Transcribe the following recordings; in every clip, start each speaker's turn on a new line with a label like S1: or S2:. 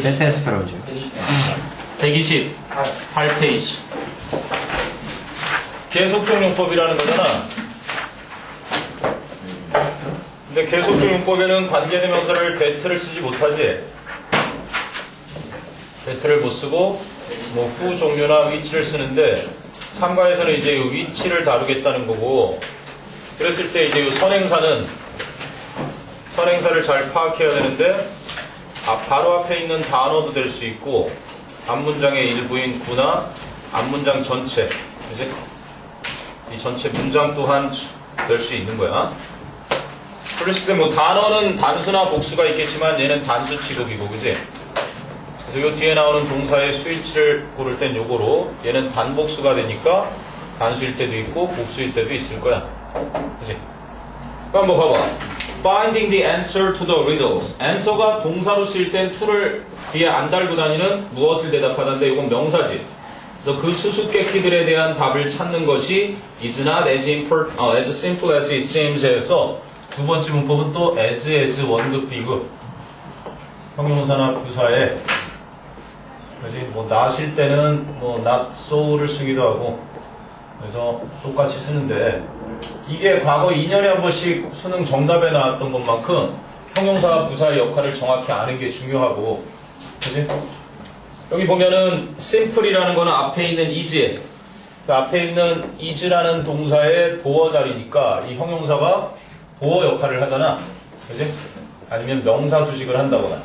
S1: ZSP라고
S2: 128페이지. 계속적용법이라는 거잖아. 근데 계속적용법에는 관계대명사를 that를 쓰지 못하지. that를 못 쓰고 뭐 후 종류나 위치를 쓰는데 삼가에서는 이제 이 위치를 다루겠다는 거고, 그랬을 때 이제 이 선행사를 잘 파악해야 되는데 바로 앞에 있는 단어도 될 수 있고 앞문장의 일부인 구나 앞문장 전체, 그지? 이 전체 문장 또한 될 수 있는 거야. 그랬을 때 뭐 단어는 단수나 복수가 있겠지만 얘는 단수 취급이고, 그지? 그래서 요 뒤에 나오는 동사의 수일치를 고를 땐 요거로, 얘는 단복수가 되니까 단수일 때도 있고 복수일 때도 있을 거야. 그지? 그럼 한번 봐봐. Finding the answer to the riddles. answer가 동사로 쓰일 땐 to를 뒤에 안 달고 다니는 무엇을 대답하는데 이건 명사지. 그래서 그 수수께끼들에 대한 답을 찾는 것이 is not as simple as it seems 에서 두 번째 문법은 또 as 원급 비급 형용사나 부사에, 그지? 뭐 not일 때는 뭐 not so를 쓰기도 하고, 그래서 똑같이 쓰는데 이게 과거 2년에 한 번씩 수능 정답에 나왔던 것만큼 형용사와 부사의 역할을 정확히 아는 게 중요하고, 그지? 여기 보면은 simple이라는 거는 앞에 있는 is, 그 앞에 있는 is라는 동사의 보어 자리니까 이 형용사가 보어 역할을 하잖아, 그지? 아니면 명사 수식을 한다거나.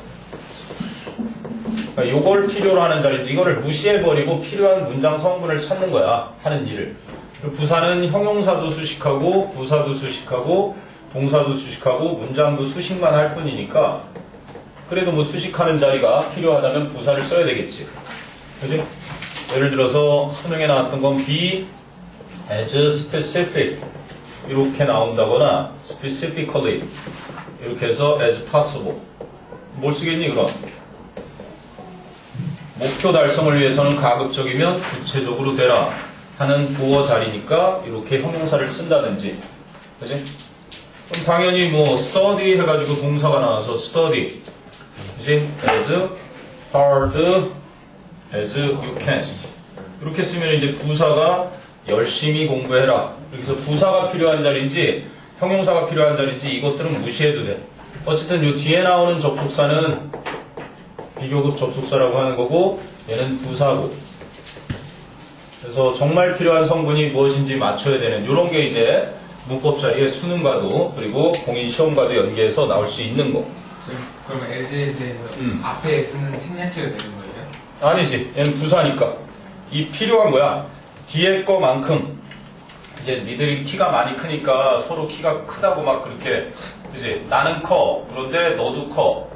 S2: 그러니까 요걸 필요로 하는 자리인지 이거를 무시해버리고 필요한 문장 성분을 찾는 거야, 하는 일을. 부사는 형용사도 수식하고 부사도 수식하고 동사도 수식하고 문장도 수식만 할 뿐이니까, 그래도 뭐 수식하는 자리가 필요하다면 부사를 써야 되겠지, 그지? 예를 들어서 수능에 나왔던 건 be as specific 이렇게 나온다거나 specifically 이렇게 해서 as possible. 뭘 쓰겠니 그럼? 목표 달성을 위해서는 가급적이면 구체적으로 되라 하는 보어 자리니까 이렇게 형용사를 쓴다든지, 그지? 그럼 당연히 뭐 study 해가지고 동사가 나와서 study, 그지? as hard as you can 이렇게 쓰면 이제 부사가 열심히 공부해라, 이렇게 해서 부사가 필요한 자리인지 형용사가 필요한 자리인지 이것들은 무시해도 돼. 어쨌든 요 뒤에 나오는 접속사는 비교급 접속사라고 하는 거고 얘는 부사고, 그래서 정말 필요한 성분이 무엇인지 맞춰야 되는 이런 게 이제 문법 자리에 수능과도 그리고 공인 시험과도 연계해서 나올 수 있는 거.
S3: 그럼 as에 대해서 앞에 s는 생략해야 되는 거예요?
S2: 아니지, 얘는 부사니까 이 필요한 거야. 뒤에 거만큼 이제 니들이 키가 많이 크니까 서로 키가 크다고 막 그렇게, 그지? 나는 커, 그런데 너도 커,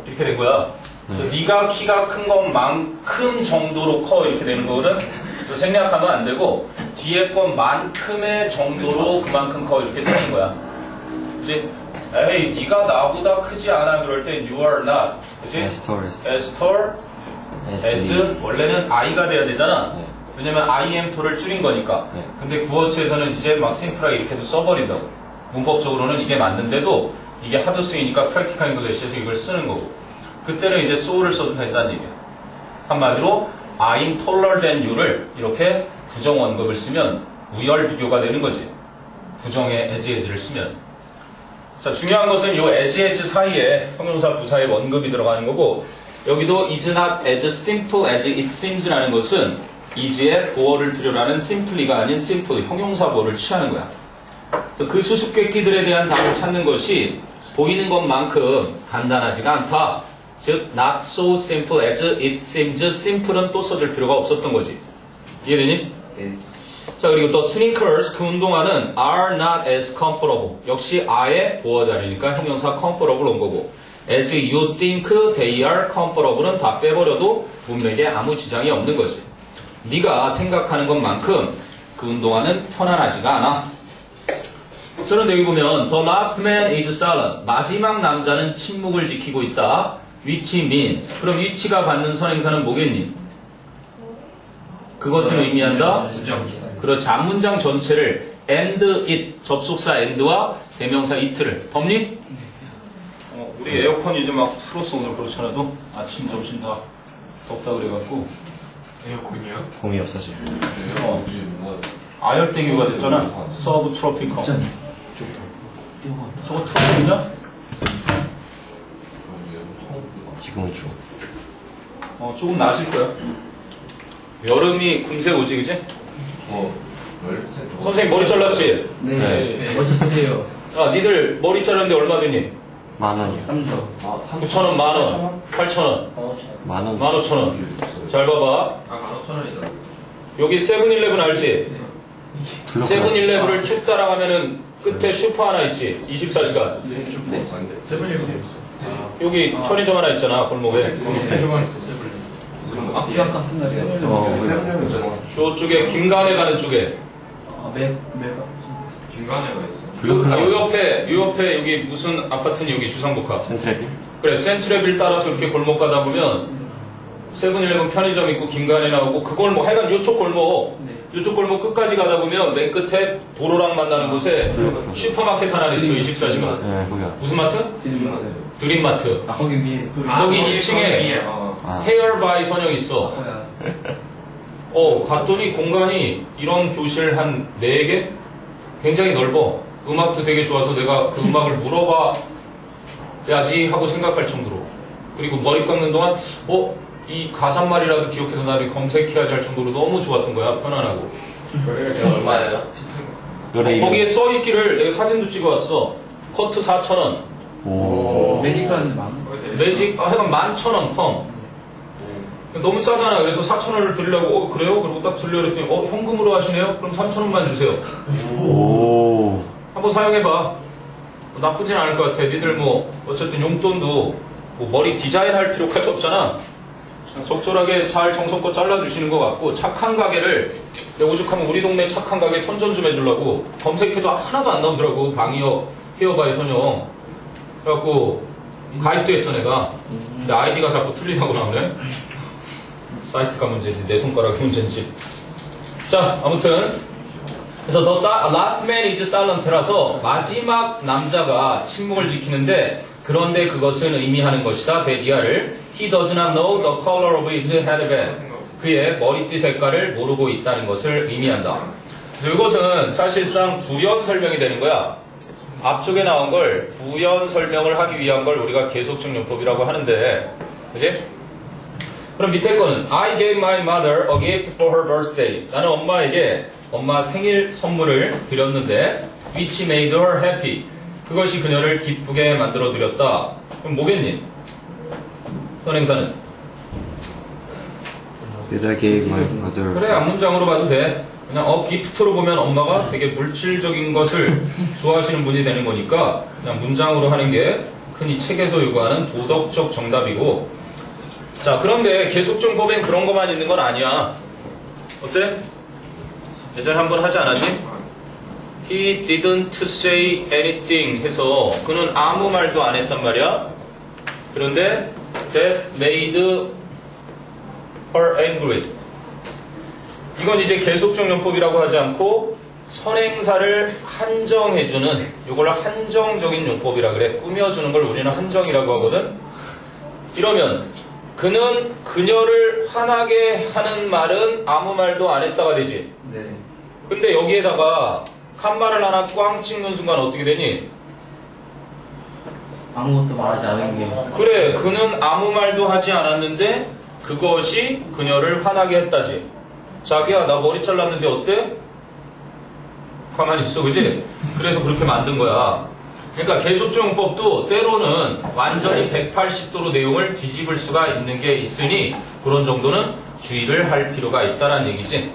S2: 이렇게 된 거야. 그래서 네가 키가 큰 것만큼 정도로 커 이렇게 되는 거거든. 그래서 생략하면 안 되고 뒤에 것만큼의 정도로 그만큼 커 이렇게 쓰는 거야. 그치? 에이 네가 나보다 크지 않아 그럴 때 you are not, 그치? as tall as 원래는 I가 돼야 되잖아.
S1: 네.
S2: 왜냐면 I am tall을 줄인 거니까.
S1: 네.
S2: 근데 구어체에서는 이제 막 심플하게 이렇게도 써버린다고. 문법적으로는 이게 맞는데도 이게 하도 쓰이니까 프랙티컬 잉글리시에서 이걸 쓰는 거고, 그때는 이제 so를 써도 된다는 얘기야. 한마디로 I'm taller than you를 이렇게 부정 원급을 쓰면 우열 비교가 되는 거지. 부정의 as를 쓰면. 자, 중요한 것은 이 as 사이에 형용사 부사의 원급이 들어가는 거고, 여기도 is not as simple as it seems라는 것은 is의 보어를 필요로 하는 simply가 아닌 simply 형용사 보어를 취하는 거야. 그래서 그 수수께끼들에 대한 답을 찾는 것이 보이는 것만큼 간단하지가 않다. 즉, not so simple as it seems. simple은 또 써줄 필요가 없었던 거지. 이해되니?
S1: 네.
S2: 자, 그리고 또 sneakers, 그 운동화는 are not as comfortable. 역시 are의 보어 자리니까 형용사 comfortable 온 거고, as you think they are comfortable은 다 빼버려도 문맥에 아무 지장이 없는 거지. 네가 생각하는 것만큼 그 운동화는 편안하지가 않아. 저는 여기 보면 the last man is silent. 마지막 남자는 침묵을 지키고 있다. which means. 그럼 which가 받는 선행사는 뭐겠니? 그것을 의미한다. 그렇지. 앞문장 전체를 and it 접속사 and와 대명사 it를 덥니? 우리 에어컨 이제 막 틀었어. 오늘 그렇잖아도 아침 점심 다 덥다 그래갖고
S3: 에어컨이요?
S1: 공이 없어져.
S2: 아열대기가 됐잖아. 서브 트로피컬. 저거 틀어보냐?
S1: 지금은 추워.
S2: 조금 나실 거야. 여름이 금세 오지, 그지? 선생님 머리 잘랐지?
S3: 네. 멋있으세요.
S2: 야, 니들 머리 자르는데 얼마 드니?
S1: 10,000원이요.
S3: 3조.
S2: 9,000원, 만원, 8,000원,
S1: 10,000원.
S2: 15,000원. 잘 봐봐.
S3: 15,000원이다.
S2: 여기 세븐일레븐 알지? 세븐일레븐을 쭉 따라가면은 끝에 슈퍼 하나 있지? 24시간.
S3: 세븐일레븐 있어.
S2: 여기 편의점 하나 있잖아, 골목에.
S3: 세븐일레븐 있어, 세븐일레븐. 앞이 아까 쓴다, 세븐일레븐.
S2: 저쪽에 김간에 가는 쪽에.
S3: 김간에가 있어.
S2: 요 옆에 여기 무슨 아파트니 여기 주상복합.
S1: 센트레빌?
S2: 그래, 센트레빌 따라서 이렇게 골목 가다 보면 세븐일레븐 편의점 있고 김간에 나오고 그 골목, 하여간 요쪽 골목, 요쪽 골목 끝까지 가다 보면 맨 끝에 도로랑 만나는 곳에 슈퍼마켓 하나 있어, 24시간.
S1: 네, 거기야.
S2: 무슨 마트? 드림마트.
S3: 거기 위에.
S2: 거기 2층에 헤어바이 선영 있어. 갔더니 공간이 이런 교실 한 4개? 굉장히 넓어. 음악도 되게 좋아서 내가 그 음악을 물어봐야지 하고 생각할 정도로. 그리고 머리 깎는 동안, 이 가사말이라도 기억해서 나를 검색해야지 할 정도로 너무 좋았던 거야, 편안하고.
S4: 얼마예요?
S1: 노래
S2: 거기에 써있기를 내가 사진도 찍어왔어. 커트 4,000원.
S1: 오.
S3: 매직한 만.
S2: 매직, 하여간 11,000원 펌. 너무 싸잖아. 그래서 4,000원을 드리려고, 그래요? 그리고 딱 들려 그랬더니, 현금으로 하시네요? 그럼 3,000원만 주세요.
S1: 오.
S2: 한번 사용해봐. 나쁘진 않을 것 같아. 니들 어쨌든 용돈도 머리 디자인할 필요까지 없잖아. 적절하게 잘 정성껏 잘라주시는 것 같고, 착한 가게를, 내가 오죽하면 우리 동네 착한 가게 선전 좀 해주려고, 검색해도 하나도 안 나오더라고. 방이어, 헤어바이 선영. 그래갖고, 가입도 했어, 내가. 근데 아이디가 자꾸 틀리다고 나오네. 사이트가 문제지, 내 손가락이 문제인지. 자, 아무튼. 그래서 last man is silent라서 마지막 남자가 침묵을 지키는데, 그런데 그것은 의미하는 것이다. 베디아를 He does not know the color of his headband. 그의 머리띠 색깔을 모르고 있다는 것을 의미한다. 그래서 이것은 사실상 부연 설명이 되는 거야. 앞쪽에 나온 걸 부연 설명을 하기 위한 걸 우리가 계속적 용법이라고 하는데, 그지? 그럼 밑에 거는 I gave my mother a gift for her birthday. 나는 엄마에게 엄마 생일 선물을 드렸는데 which made her happy. 그것이 그녀를 기쁘게 만들어 드렸다. 그럼 뭐겠니? 선행사는?
S1: That I gave my mother.
S2: 그래, 앞문장으로 봐도 돼. 그냥 기프트로 보면 엄마가 되게 물질적인 것을 좋아하시는 분이 되는 거니까 그냥 문장으로 하는 게 흔히 책에서 요구하는 도덕적 정답이고. 자, 그런데 계속정법엔 그런 것만 있는 건 아니야. 어때? 예전에 한번 하지 않았니? He didn't say anything 해서 그는 아무 말도 안 했단 말이야. 그런데 that made her angry. 이건 이제 계속적 용법이라고 하지 않고 선행사를 한정해주는, 이걸 한정적인 용법이라 그래. 꾸며주는 걸 우리는 한정이라고 하거든. 이러면 그는 그녀를 화나게 하는 말은 아무 말도 안 했다가 되지.
S3: 네.
S2: 근데 여기에다가 칸말을 하나 꽝 찍는 순간 어떻게 되니?
S3: 아무것도 말하지 않은 게.
S2: 그래, 그는 아무 말도 하지 않았는데 그것이 그녀를 화나게 했다지. 자기야, 나 머리 잘랐는데 어때? 가만히 있어, 그지? 그래서 그렇게 만든 거야. 그러니까 계속적용법도 때로는 완전히 180도로 내용을 뒤집을 수가 있는 게 있으니 그런 정도는 주의를 할 필요가 있다는 얘기지.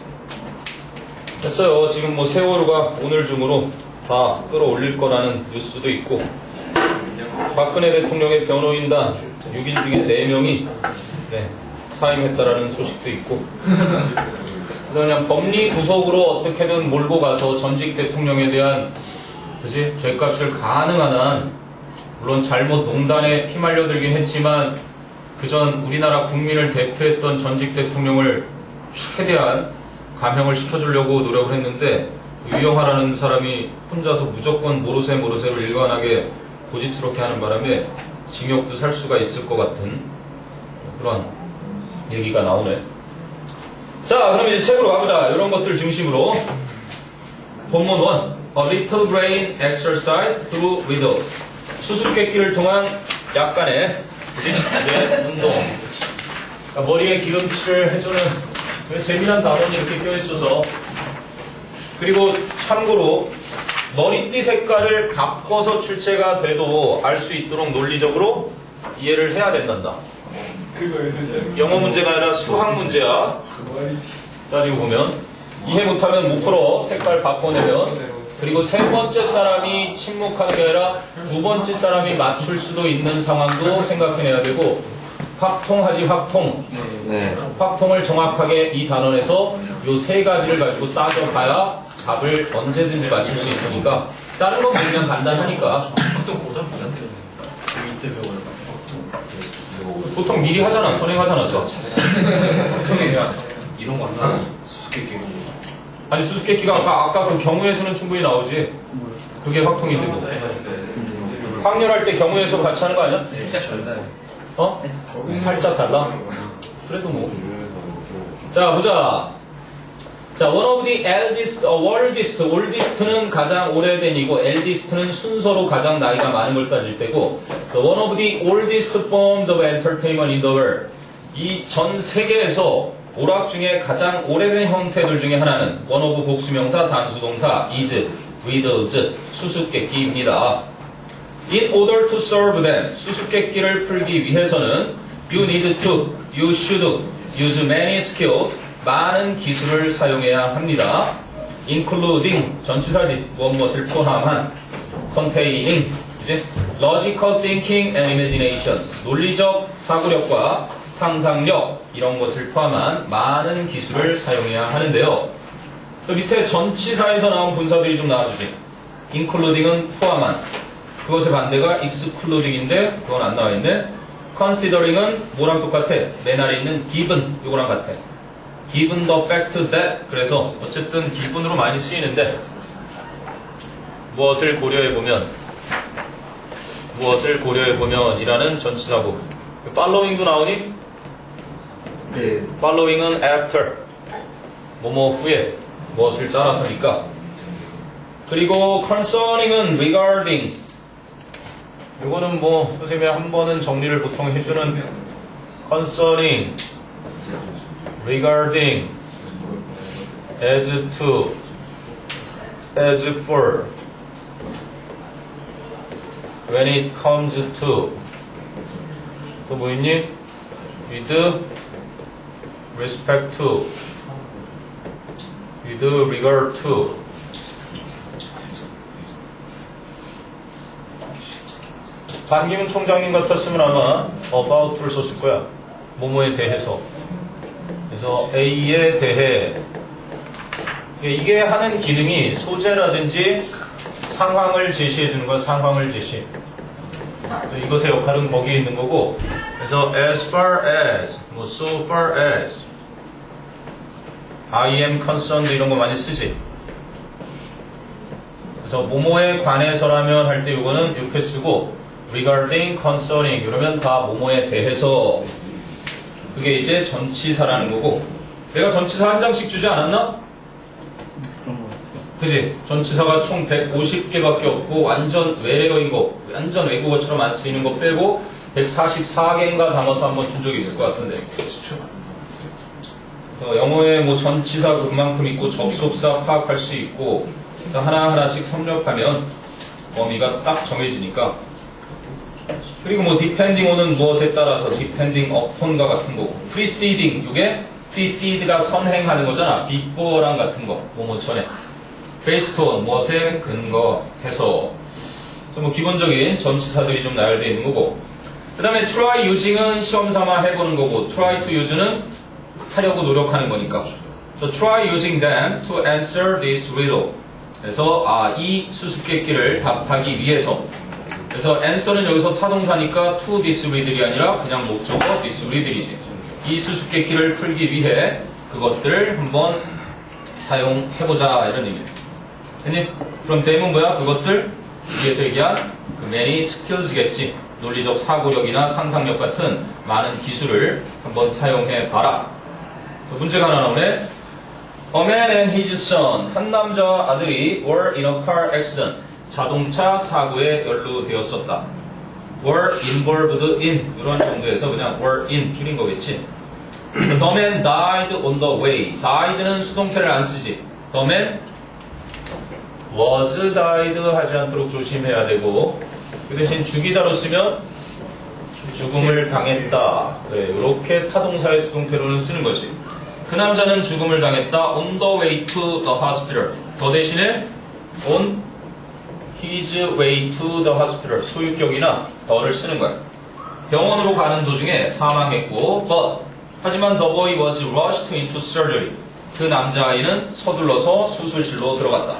S2: 됐어요. 지금 세월호가 오늘 중으로 다 끌어올릴 거라는 뉴스도 있고, 박근혜 대통령의 변호인단 6인 중에 4명이 사임했다라는 소식도 있고, 그냥 법리 구속으로 어떻게든 몰고 가서 전직 대통령에 대한 죄값을 가능한 한, 물론 잘못 농단에 휘말려들긴 했지만 그전 우리나라 국민을 대표했던 전직 대통령을 최대한 감형을 시켜주려고 노력을 했는데, 유영하라는 사람이 혼자서 무조건 모르쇠로 일관하게 고집스럽게 하는 바람에 징역도 살 수가 있을 것 같은 그런 얘기가 나오네. 자, 그럼 이제 책으로 가보자. 이런 것들 중심으로. 본문 1. A little brain exercise through riddles. 수수께끼를 통한 약간의 이제 운동. 그러니까 머리에 기름칠을 해주는 재미난 단원이 이렇게 껴있어서. 그리고 참고로 머리띠 색깔을 바꿔서 출제가 돼도 알 수 있도록 논리적으로 이해를 해야 된단다. 영어 문제가 아니라 수학 문제야. 따지고 보면 이해 못하면 못 풀어. 색깔 바꿔내면. 그리고 세 번째 사람이 침묵하는 게 아니라 두 번째 사람이 맞출 수도 있는 상황도 생각해내야 되고, 확통하지 확통.
S1: 네.
S2: 확통을 정확하게 이 단원에서 요 세 가지를 가지고 따져봐야 답을 언제든지 맞출 수 있으니까. 다른 건 보면 간단하니까. 보통 미리 하잖아. 선행하잖아.
S3: 이런 거 한다. 수수께끼.
S2: 아니 수수께끼가 아까 그 경우에서는 충분히 나오지. 그게 확통인데 뭐. 확률할 때 경우에서 같이 하는 거 아니야?
S3: 진짜 절대.
S2: 어? 살짝 달라? 그래도 뭐. 자, 보자. 자, one of the eldest, oldest는 가장 오래된이고, eldest는 순서로 가장 나이가 많은 걸 따질 때고, one of the oldest forms of entertainment in the world. 이 전 세계에서 오락 중에 가장 오래된 형태들 중에 하나는 one of 복수명사, 단수동사, is, riddles, 수수께끼입니다. In order to solve them, 수수께끼를 풀기 위해서는 you need to, you should use many skills, 많은 기술을 사용해야 합니다. including, 전치사지, 무엇을 포함한, containing, 이제 logical thinking and imagination, 논리적 사고력과 상상력, 이런 것을 포함한 많은 기술을 사용해야 하는데요. 그래서 밑에 전치사에서 나온 분사들이 좀 나와주지. including은 포함한, 그것의 반대가 excluding인데 그건 안 나와있네. considering은 뭐랑 똑같아? 맨 아래 있는 given, 요거랑 같아. given the fact that, 그래서 어쨌든 given으로 많이 쓰이는데 무엇을 고려해보면 이라는 전치사고. following도 나오니?
S1: 네.
S2: following은 after, 뭐뭐 후에, 무엇을 따라서니까. 그리고 concerning은 regarding, 이거는 뭐 선생님이 한 번은 정리를 보통 해주는 concerning, regarding, as to, as for, when it comes to, 또 뭐 있니? with respect to, with regard to. 반기문 총장님 같았으면 아마 about를 썼을 거야. 뭐뭐에 대해서. 그래서 A에 대해. 이게 하는 기능이 소재라든지 상황을 제시해 주는 거야. 상황을 제시. 그래서 이것의 역할은 거기에 있는 거고. 그래서 as far as, 뭐 so far as, I am concerned 이런 거 많이 쓰지. 그래서 뭐뭐에 관해서라면 할 때 이거는 이렇게 쓰고, regarding, concerning 이러면 다 뭐뭐에 대해서. 그게 이제 전치사라는 거고. 내가 전치사 한 장씩 주지 않았나?
S3: 그런 거.
S2: 그지? 전치사가 총 150개밖에 없고 완전 외래어인 거, 완전 외국어처럼 안 쓰이는 거 빼고 144개인가 담아서 한번 준 적이 있을 것 같은데. 그래서 영어에 뭐 전치사 그만큼 있고 접속사 파악할 수 있고 하나하나씩 섭렵하면 범위가 딱 정해지니까. 그리고 뭐 depending on은 무엇에 따라서 depending upon과 같은 거고, preceding, 이게 precede가 선행하는 거잖아. before랑 같은 거, 뭐뭐 전에. based on, 무엇에 근거해서. 뭐 기본적인 전치사들이 좀 나열되어 있는 거고. 그 다음에 try using은 시험 삼아 해보는 거고, try to use는 하려고 노력하는 거니까. So try using them to answer this riddle. 그래서 이 수수께끼를 답하기 위해서. 그래서 answer는 여기서 타동사니까 to this riddle이 아니라 그냥 목적어 this riddle이지. 이 수수께끼를 풀기 위해 그것들을 한번 사용해보자 이런 의미. 그럼 dame은 뭐야? 그것들 위에서 얘기한 그 many skills겠지. 논리적 사고력이나 상상력 같은 많은 기술을 한번 사용해 봐라. 문제가 하나 나오네. A man and his son, 한 남자 아들이 were in a car accident, 자동차 사고에 연루되었었다. were involved in, 이런 정도에서 그냥 were in 줄인 거겠지. The man died on the way. died는 수동태를 안 쓰지. The man was died 하지 않도록 조심해야 되고, 그 대신 죽이다로 쓰면 죽음을 당했다. 네, 이렇게 타동사의 수동태로는 쓰는 거지. 그 남자는 죽음을 당했다. On the way to the hospital. 더 대신에 on his way to the hospital. 소유격이나 더를 쓰는 거야. 병원으로 가는 도중에 사망했고, but 하지만 the boy was rushed into surgery. 그 남자아이는 서둘러서 수술실로 들어갔다.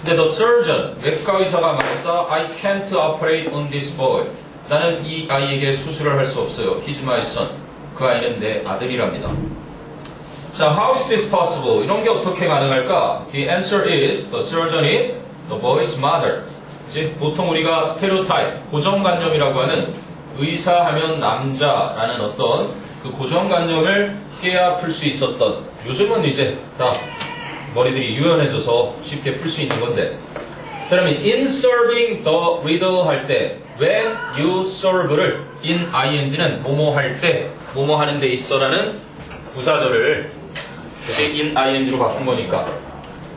S2: 근데 the surgeon, 외과 의사가 말했다. I can't operate on this boy. 나는 이 아이에게 수술을 할 수 없어요. He's my son. 그 아이는 내 아들이랍니다. 자, how is this possible? 이런 게 어떻게 가능할까? The answer is, the surgeon is the boy's mother. 즉, 보통 우리가 스테레오타입, 고정관념이라고 하는 의사하면 남자라는 어떤 그 고정관념을 깨야 풀 수 있었던, 요즘은 이제 다 머리들이 유연해져서 쉽게 풀 수 있는 건데, 자, 그러면 inserting the riddle 할 때 when you serve를 in ing는 뭐뭐 할 때, 뭐뭐 하는 데 있어라는 부사절을 이렇게 in ing로 바꾼 거니까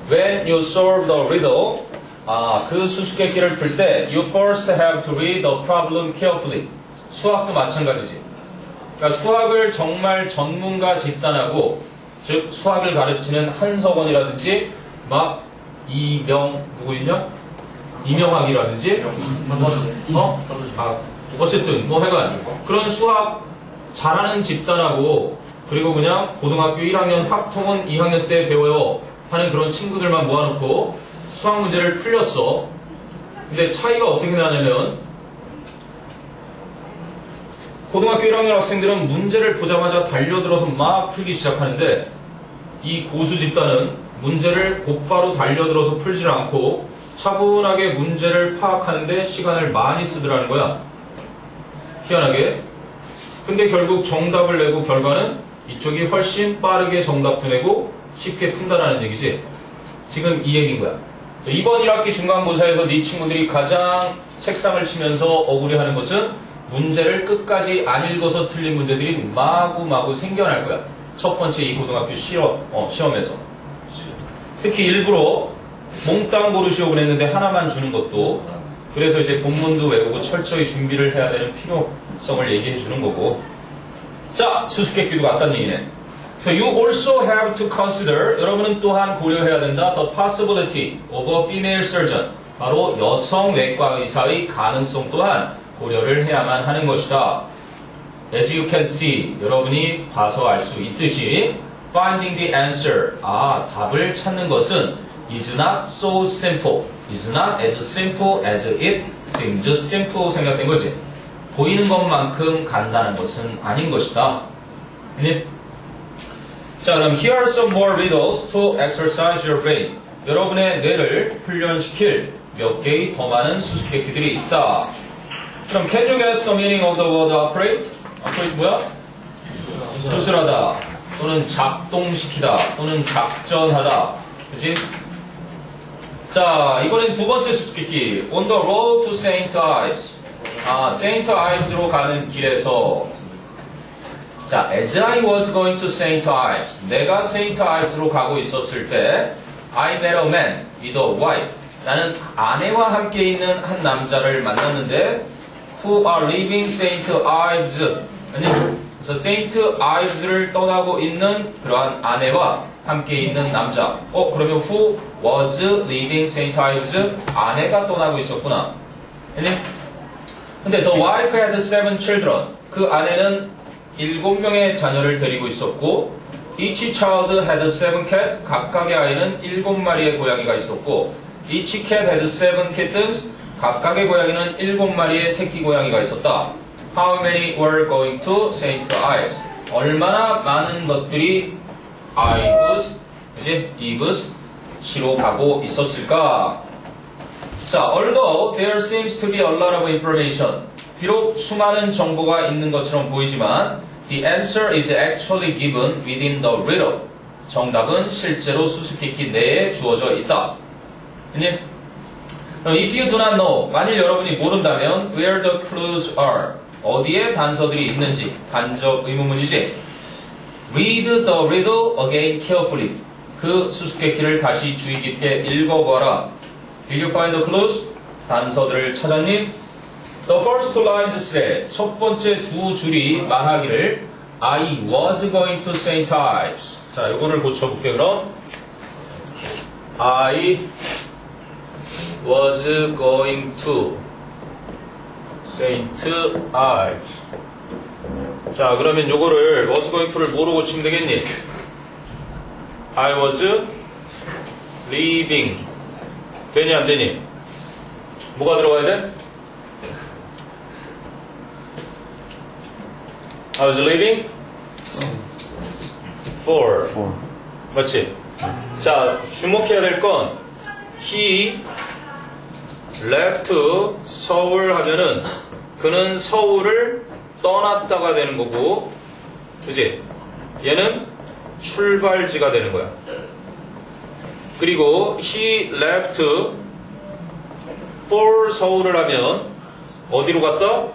S2: when you solve the riddle, 그 수수께끼를 풀 때 you first have to read the problem carefully. 수학도 마찬가지지. 그러니까 수학을 정말 전문가 집단하고, 즉 수학을 가르치는 한석원이라든지 막 누구 있냐? 이명학이라든지 어쨌든 뭐 해간 그런 수학 잘하는 집단하고, 그리고 그냥 고등학교 1학년 학통은 2학년 때 배워요 하는 그런 친구들만 모아놓고 수학 문제를 풀렸어. 근데 차이가 어떻게 나냐면, 고등학교 1학년 학생들은 문제를 보자마자 달려들어서 막 풀기 시작하는데, 이 고수 집단은 문제를 곧바로 달려들어서 풀질 않고 차분하게 문제를 파악하는데 시간을 많이 쓰더라는 거야. 희한하게. 근데 결국 정답을 내고 결과는 이쪽이 훨씬 빠르게 정답도 내고 쉽게 푼다라는 얘기지. 지금 이 얘기인 거야. 이번 1학기 중간고사에서 네 친구들이 가장 책상을 치면서 억울해하는 것은 문제를 끝까지 안 읽어서 틀린 문제들이 마구마구 생겨날 거야. 첫 번째 이 고등학교 시험에서. 특히 일부러 몽땅 고르시오고 했는데 하나만 주는 것도, 그래서 이제 본문도 외우고 철저히 준비를 해야 되는 필요성을 얘기해 주는 거고. 자, 수수께끼도 같다는 얘기네. So you also have to consider, 여러분은 또한 고려해야 된다, the possibility of a female surgeon. 바로 여성 외과 의사의 가능성 또한 고려를 해야만 하는 것이다. As you can see, 여러분이 봐서 알 수 있듯이 finding the answer, 답을 찾는 것은 is not so simple, is not as simple as it seems simple 생각된 거지. 보이는 것만큼 간단한 것은 아닌 것이다. 자, 그럼 here are some more riddles to exercise your brain. 여러분의 뇌를 훈련시킬 몇 개의 더 많은 수수께끼들이 있다. 그럼 can you guess the meaning of the word operate? operate 뭐야? 수술하다, 또는 작동시키다, 또는 작전하다. 그치? 자, 이번엔 두 번째 수수께끼. On the road to St. Ives. St. Ives로 가는 길에서. 자, as I was going to St. Ives. 내가 St. Ives로 가고 있었을 때 I met a man with a wife. 나는 아내와 함께 있는 한 남자를 만났는데 who are leaving St. Ives. 그래서 St. Ives를 떠나고 있는 그러한 아내와 함께 있는 남자. 그러면 who was leaving St. Ives? 아내가 떠나고 있었구나. 근데 the wife had 7 children. 그 아내는 7명의 자녀를 데리고 있었고 each child had 7 cats. 각각의 아이는 7마리의 고양이가 있었고 each cat had 7 kittens. 각각의 고양이는 7마리의 새끼 고양이가 있었다. How many were going to St. Ives? 얼마나 많은 것들이 Ives시로 가고 있었을까? 자, although there seems to be a lot of information. 비록 수많은 정보가 있는 것처럼 보이지만 the answer is actually given within the riddle. 정답은 실제로 수수께끼 내에 주어져 있다. if you do not know, 만일 여러분이 모른다면 where the clues are, 어디에 단서들이 있는지 간접 의문문이지. read the riddle again carefully. 그 수수께끼를 다시 주의 깊게 읽어보아라. Did you find the clues? 단서들을 찾았니? The first two lines said, 첫 번째 두 줄이 말하기를 I was going to St. Ives. 자, 이거를 고쳐볼게요. 그럼 I was going to St. Ives. 자, 그러면 요거를 was going to를 뭐로 고치면 되겠니? I was leaving. 되니 안 되니? 뭐가 들어가야 돼? I was leaving for. 맞지? 자, 주목해야 될 건 he left 서울 하면은 그는 서울을 떠났다가 되는 거고, 그지? 얘는 출발지가 되는 거야. 그리고 he left for 서울을 하면 어디로 갔다?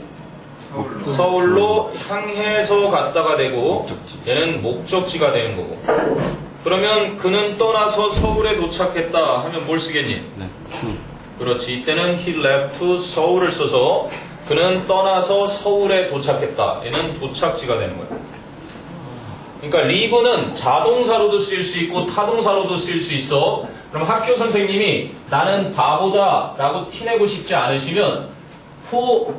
S2: 서울로 향해서 갔다가 되고, 얘는 목적지가 되는 거고. 그러면 그는 떠나서 서울에 도착했다 하면 뭘 쓰겠니?
S3: 네.
S2: 그렇지. 이때는 he left 서울을 써서 그는 떠나서 서울에 도착했다. 얘는 도착지가 되는 거야. 그러니까 leave는 자동사로도 쓰일 수 있고 타동사로도 쓰일 수 있어. 그럼 학교 선생님이 나는 바보다 라고 티내고 싶지 않으시면 who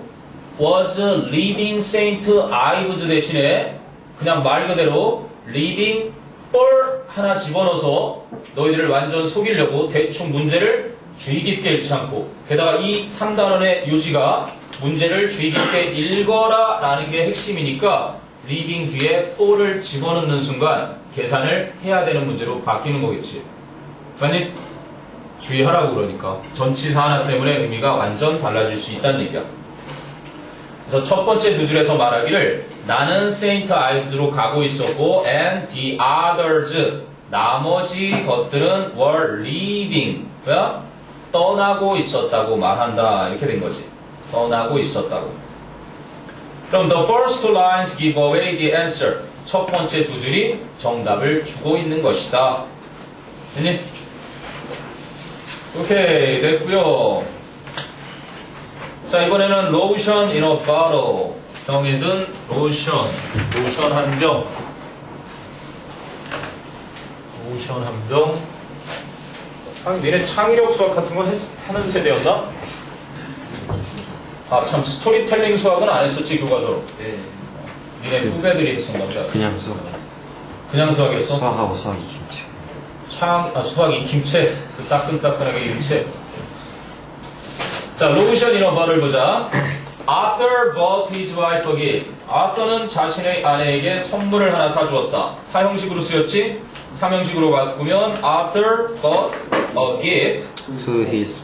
S2: was leaving St. Ives 대신에 그냥 말 그대로 leaving for 하나 집어넣어서 너희들을 완전 속이려고 대충 문제를 주의 깊게 읽지 않고, 게다가 이 3단원의 요지가 문제를 주의 깊게 읽어라 라는 게 핵심이니까 leaving 뒤에 for를 집어넣는 순간 계산을 해야 되는 문제로 바뀌는 거겠지. 만약 주의하라고 그러니까 전치사 하나 때문에 의미가 완전 달라질 수 있다는 얘기야. 그래서 첫 번째 두 줄에서 말하기를 나는 세인트 아이브스로 가고 있었고 and the others 나머지 것들은 were leaving 뭐야? 떠나고 있었다고 말한다 이렇게 된 거지. 떠나고 있었다고. 그럼 the first two lines give away the answer. 첫 번째 두 줄이 정답을 주고 있는 것이다. 됐니? 오케이 됐고요. 자, 이번에는 lotion in a bottle. 병에 든 로션 한 병. 로션 한 병. 니네 창의력 수학 같은 거 하는 세대였나? 아, 참, 스토리텔링 수학은 안 했었지, 교과서로.
S1: 네.
S2: 니네 후배들이 했었나 보다.
S3: 그냥 수학.
S2: 그냥 수학했어?
S3: 수학하고 수학이 김치.
S2: 수학이 김채. 그 따끈따끈하게 김채. 자, 로션 in a bottle을 보자. Arthur bought his wife a gift. 아더는 자신의 아내에게 선물을 하나 사주었다. 사형식으로 쓰였지? 삼형식으로 바꾸면 Arthur bought a gift
S3: for
S2: his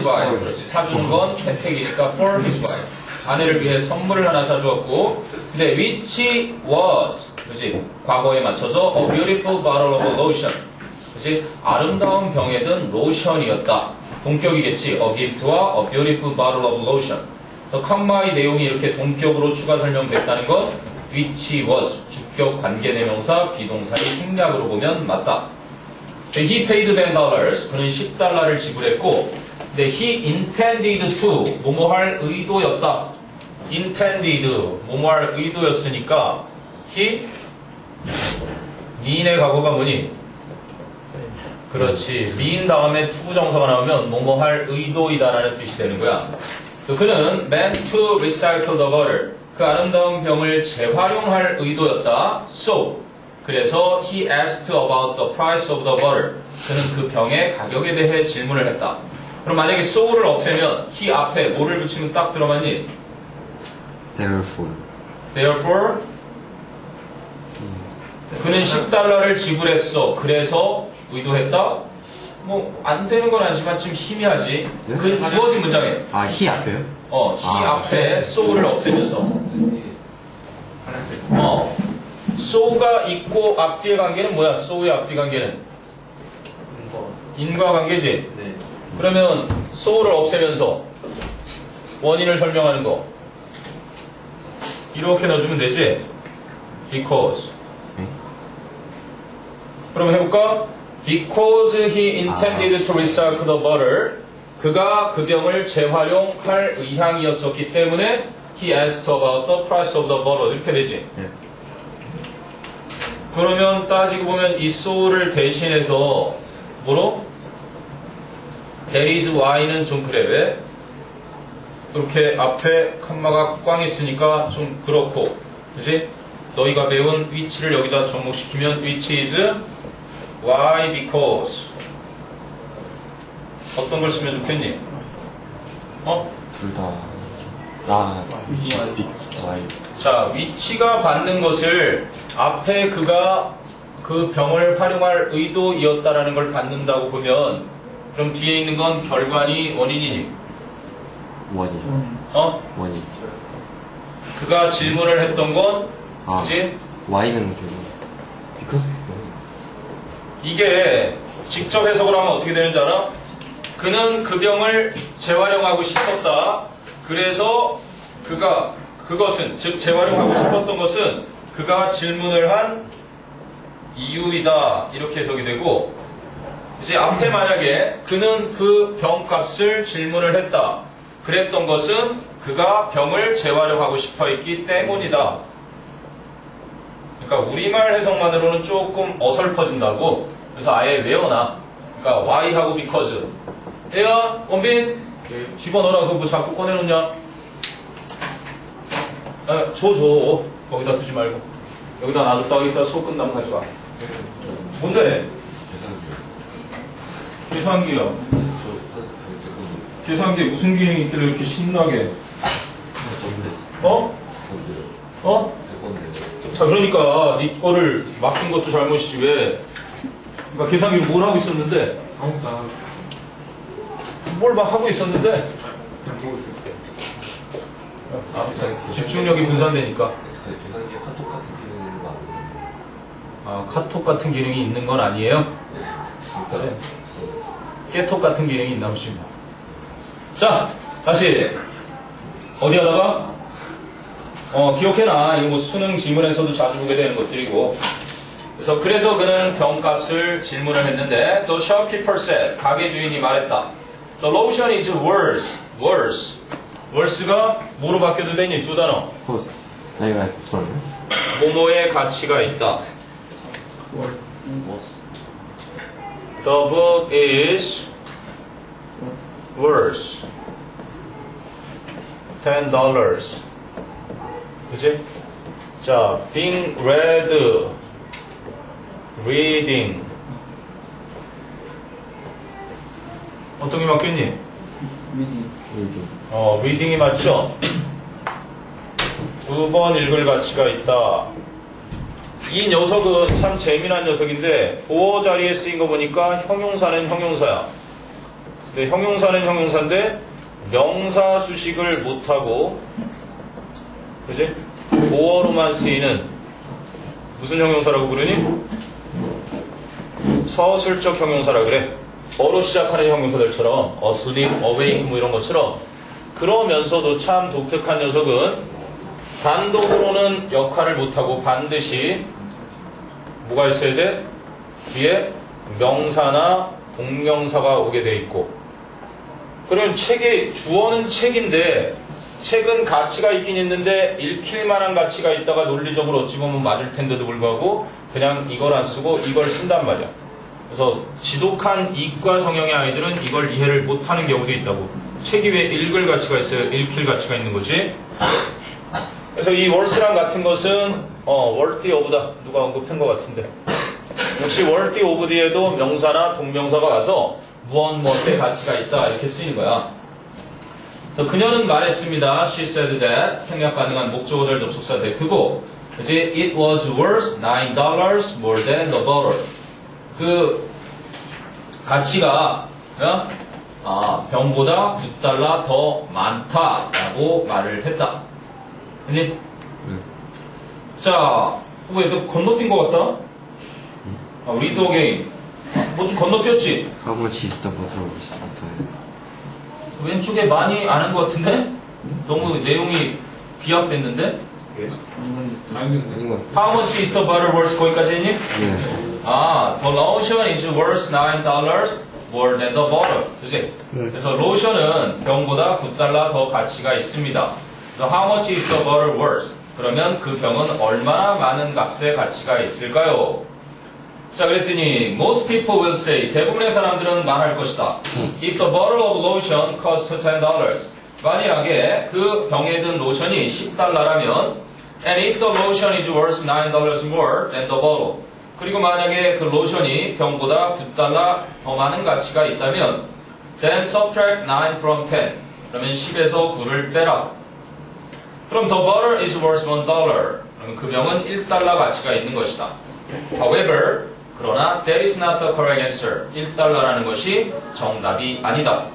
S2: wife. 그렇지. 사주는 건 혜택이니까 for his wife. 아내를 위해 선물을 하나 사주었고, 근데 which was, 그렇지? 과거에 맞춰서 a beautiful bottle of lotion. 그렇지? 아름다운 병에 든 로션이었다. 동격이겠지. A gift와 a beautiful bottle of lotion. 컴마의 내용이 이렇게 동격으로 추가 설명됐다는 건 which was 주격 관계대명사 비동사의 생략으로 보면 맞다. He paid $10. 그는 $10를 지불했고, 근데 he intended to 뭐뭐 할 의도였다. intended 뭐뭐 할 의도였으니까 he mean의 과거가 뭐니? 그렇지. mean 다음에 투부정사가 나오면 뭐뭐 할 의도이다라는 뜻이 되는 거야. 그는 meant to recycle the bottle. 그 아름다운 병을 재활용할 의도였다. So, 그래서 he asked about the price of the bottle. 그는 그 병의 가격에 대해 질문을 했다. 그럼 만약에 so를 없애면 he 앞에 뭐를 붙이면 딱 들어맞니? Therefore, 그는 $10를 지불했어. 그래서 의도했다? 뭐 안 되는 건 아니지만 좀 희미하지. 그 주어진 문장에
S1: 아, 히 앞에요?
S2: he 앞에 so를 없애면서 so가 있고 앞뒤의 관계는 뭐야? so의 앞뒤 관계는 인과관계지.
S4: 네.
S2: 그러면 so를 없애면서 원인을 설명하는 거 이렇게 넣어주면 되지. because. 그럼 해볼까? Because he intended to recycle the bottle. 그가 그 병을 재활용할 의향이었었기 때문에 he asked about the price of the bottle. 이렇게 되지.
S1: 네.
S2: 그러면 따지고 보면 이 so를 대신해서 뭐로? That is why는 좀 그래. 왜? 이렇게 앞에 칸마가 꽝 있으니까 좀 그렇고, 그지? 너희가 배운 which를 여기다 접목시키면 which is why because. 어떤 걸 쓰면 좋겠니?
S1: 둘 다. 아, 와이.
S2: 자, which가 받는 것을 앞에 그가 그 병을 활용할 의도이었다라는 걸 받는다고 보면, 그럼 뒤에 있는 건 결과니 원인이니?
S1: 원이. 원이.
S2: 그가 질문을 했던 건,
S1: 아,
S2: 그지?
S1: 와이는 그, because.
S2: 이게 직접 해석을 하면 어떻게 되는지 알아? 그는 그 병을 재활용하고 싶었다. 그래서 그가 그것은, 즉 재활용하고 싶었던 것은 그가 질문을 한 이유이다. 이렇게 해석이 되고, 이제 앞에 만약에 그는 그 병값을 질문을 했다. 그랬던 것은 그가 병을 재활용하고 싶어 했기 때문이다. 그러니까 우리말 해석만으로는 조금 어설퍼진다고. 그래서 아예 외워놔. 그러니까 why하고 because. 애야, 원빈, 집어넣어라. 그거 뭐 자꾸 꺼내놓냐? 줘. 거기다 두지 말고. 여기다 놔뒀다가 이따 수업 끝나면 가져가. 뭔데? 계산기요. 계산기에 무슨 기능이 있길래 이렇게 신나게? 자, 그러니까 네 거를 맡긴 것도 잘못이지 왜? 그러니까 계산기를 뭘 하고 있었는데?
S3: 아무것도 안 하고
S2: 뭘 막 하고 있었는데?
S3: 잘 보고 있어요.
S2: 집중력이 분산되니까.
S4: 계산기에 카톡 같은 기능 있는 거 아니에요?
S2: 아, 카톡 같은 기능이 있는 건 아니에요? 그래. 깨톡 같은 기능이 있나 보십니다. 자, 다시 어디 하다가? 기억해놔. 이거 뭐 수능 지문에서도 자주 보게 되는 것들이고. 그래서 그는 병값을 질문을 했는데, the shopkeeper said, 가게 주인이 말했다. The lotion is worse. worse가 뭐로 바뀌어도 되니? 두 단어.
S1: costs. 내가 돈.
S2: 모모의 가치가 있다. The book is worse. $10. 그지? 자, being read, reading. 어떤 게 맞겠니? reading이 맞죠? 두 번 읽을 가치가 있다. 이 녀석은 참 재미난 녀석인데 보어 자리에 쓰인 거 보니까 형용사는 형용사야. 근데 형용사는 형용사인데 명사 수식을 못하고, 그지? 보어로만 쓰이는 무슨 형용사라고 부르니? 서술적 형용사라 그래. 어로 시작하는 형용사들처럼 asleep, awake 뭐 이런 것처럼. 그러면서도 참 독특한 녀석은 단독으로는 역할을 못하고 반드시 뭐가 있어야 돼? 뒤에 명사나 동명사가 오게 돼 있고. 그러면 책의 주어는 책인데 책은 가치가 있긴 있는데 읽힐 만한 가치가 있다가 논리적으로 어찌 보면 맞을 텐데도 불구하고 그냥 이걸 안 쓰고 이걸 쓴단 말이야. 그래서 지독한 이과 성향의 아이들은 이걸 이해를 못하는 경우도 있다고. 책이 왜 읽을 가치가 있어요? 읽힐 가치가 있는 거지. 그래서 이 worse랑 같은 것은 worthy of다. 누가 언급한 것 같은데. 역시 worthy of 뒤에도 명사나 동명사가 와서 무엇의 가치가 있다 이렇게 쓰이는 거야. 그래서 그녀는 말했습니다. She said that. 생략 가능한 목적어들 접속사 대트고, 이제 it was worth $9 more than the bottle. 가치가 병보다 $9 더 많다라고 말을 했다. 아니? 자, 왜 너 건너뛴 것 같다? read again. 뭐 좀 건너뛰었지?
S1: How much is the butter worth?
S2: 왼쪽에 많이 아는 것 같은데? 너무 내용이 비약됐는데?
S1: 아닌 것 같아.
S2: How much is the butter worth? 거기까지 했니?
S1: 네.
S2: the lotion is worth $9 more than the butter. 그치? 그래서 로션은 병보다 $9 더 가치가 있습니다. So how much is the butter worth? 그러면 그 병은 얼마나 많은 값의 가치가 있을까요? 자, 그랬더니 most people will say, 대부분의 사람들은 말할 것이다. If the bottle of lotion costs $10, 만약에 그 병에 든 로션이 $10라면 and if the lotion is worth $9 more than the bottle, 그리고 만약에 그 로션이 병보다 $9 더 많은 가치가 있다면 then subtract 9 from 10, 그러면 10에서 9를 빼라. 그럼 the butter is worth $1, 그러면 그 병은 $1 가치가 있는 것이다. However, 그러나 that is not the correct answer. $1라는 것이 정답이 아니다.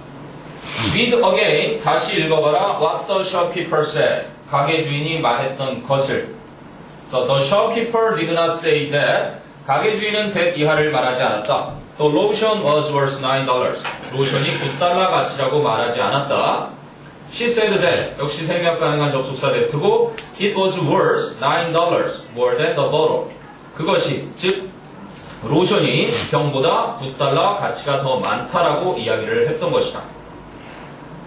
S2: Read again. 다시 읽어봐라. What the shopkeeper said. 가게 주인이 말했던 것을. So the shopkeeper did not say that. 가게 주인은 that 이하를 말하지 않았다. The lotion was worth $9. 로션이 $9 가치라고 말하지 않았다. She said that. 역시 생략 가능한 접속사 that고 it was worth $9 more than the bottle. 그것이 즉 로션이 병보다 $9 가치가 더 많다라고 이야기를 했던 것이다.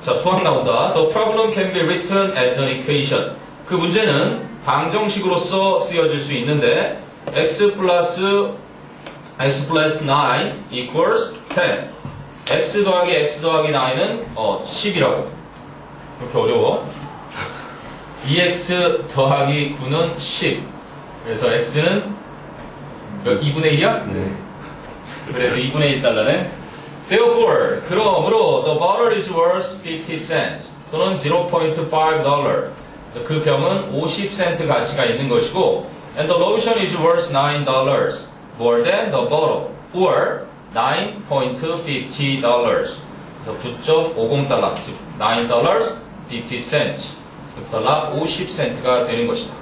S2: 자, 수학 나온다. The problem can be written as an equation. 그 문제는 방정식으로서 쓰여질 수 있는데 x 플러스 9 equals 10. x 더하기 x 더하기 9은 10이라고. 그렇게 어려워. 2x 더하기 9는 10. 그래서 x는 2분의 1이야?
S1: 네.
S2: 그래서 2분의 1달러네. Therefore, 그러므로 the bottle is worth 50 cents 또는 $0.5. 그래서 그 병은 50센트 가치가 있는 것이고 and the lotion is worth $9 more than the bottle or $9.50. 그래서 9.50달러, 즉 $9 50 cents, $9 50센트가 되는 것이다.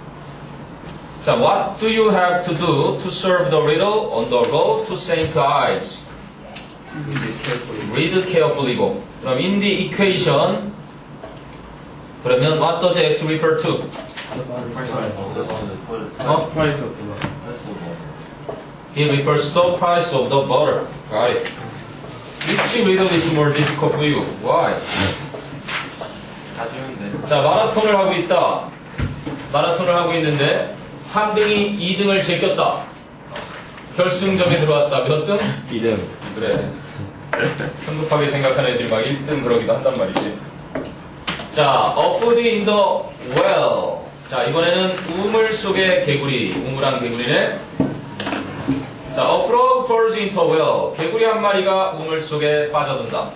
S2: 자, what do you have to do to serve the riddle on the road to St. Ives? Read carefully. 그럼 in the equation, 그러면 what does x refer to? It refers to the price of the butter. Got it. Which riddle is more difficult for you? Why? 자, 마라톤을 하고 있다. 마라톤을 하고 있는데 3등이 2등을 제꼈다. 결승점에 들어왔다. 몇 등?
S1: 2등.
S2: 그래. 성급하게 생각하는 애들이 막 1등 그러기도 한단 말이지. 자, a food in the well. 자, 이번에는 우물 속의 개구리. 우물한 개구리네. 자, a frog falls into a well. 개구리 한 마리가 우물 속에 빠져든다.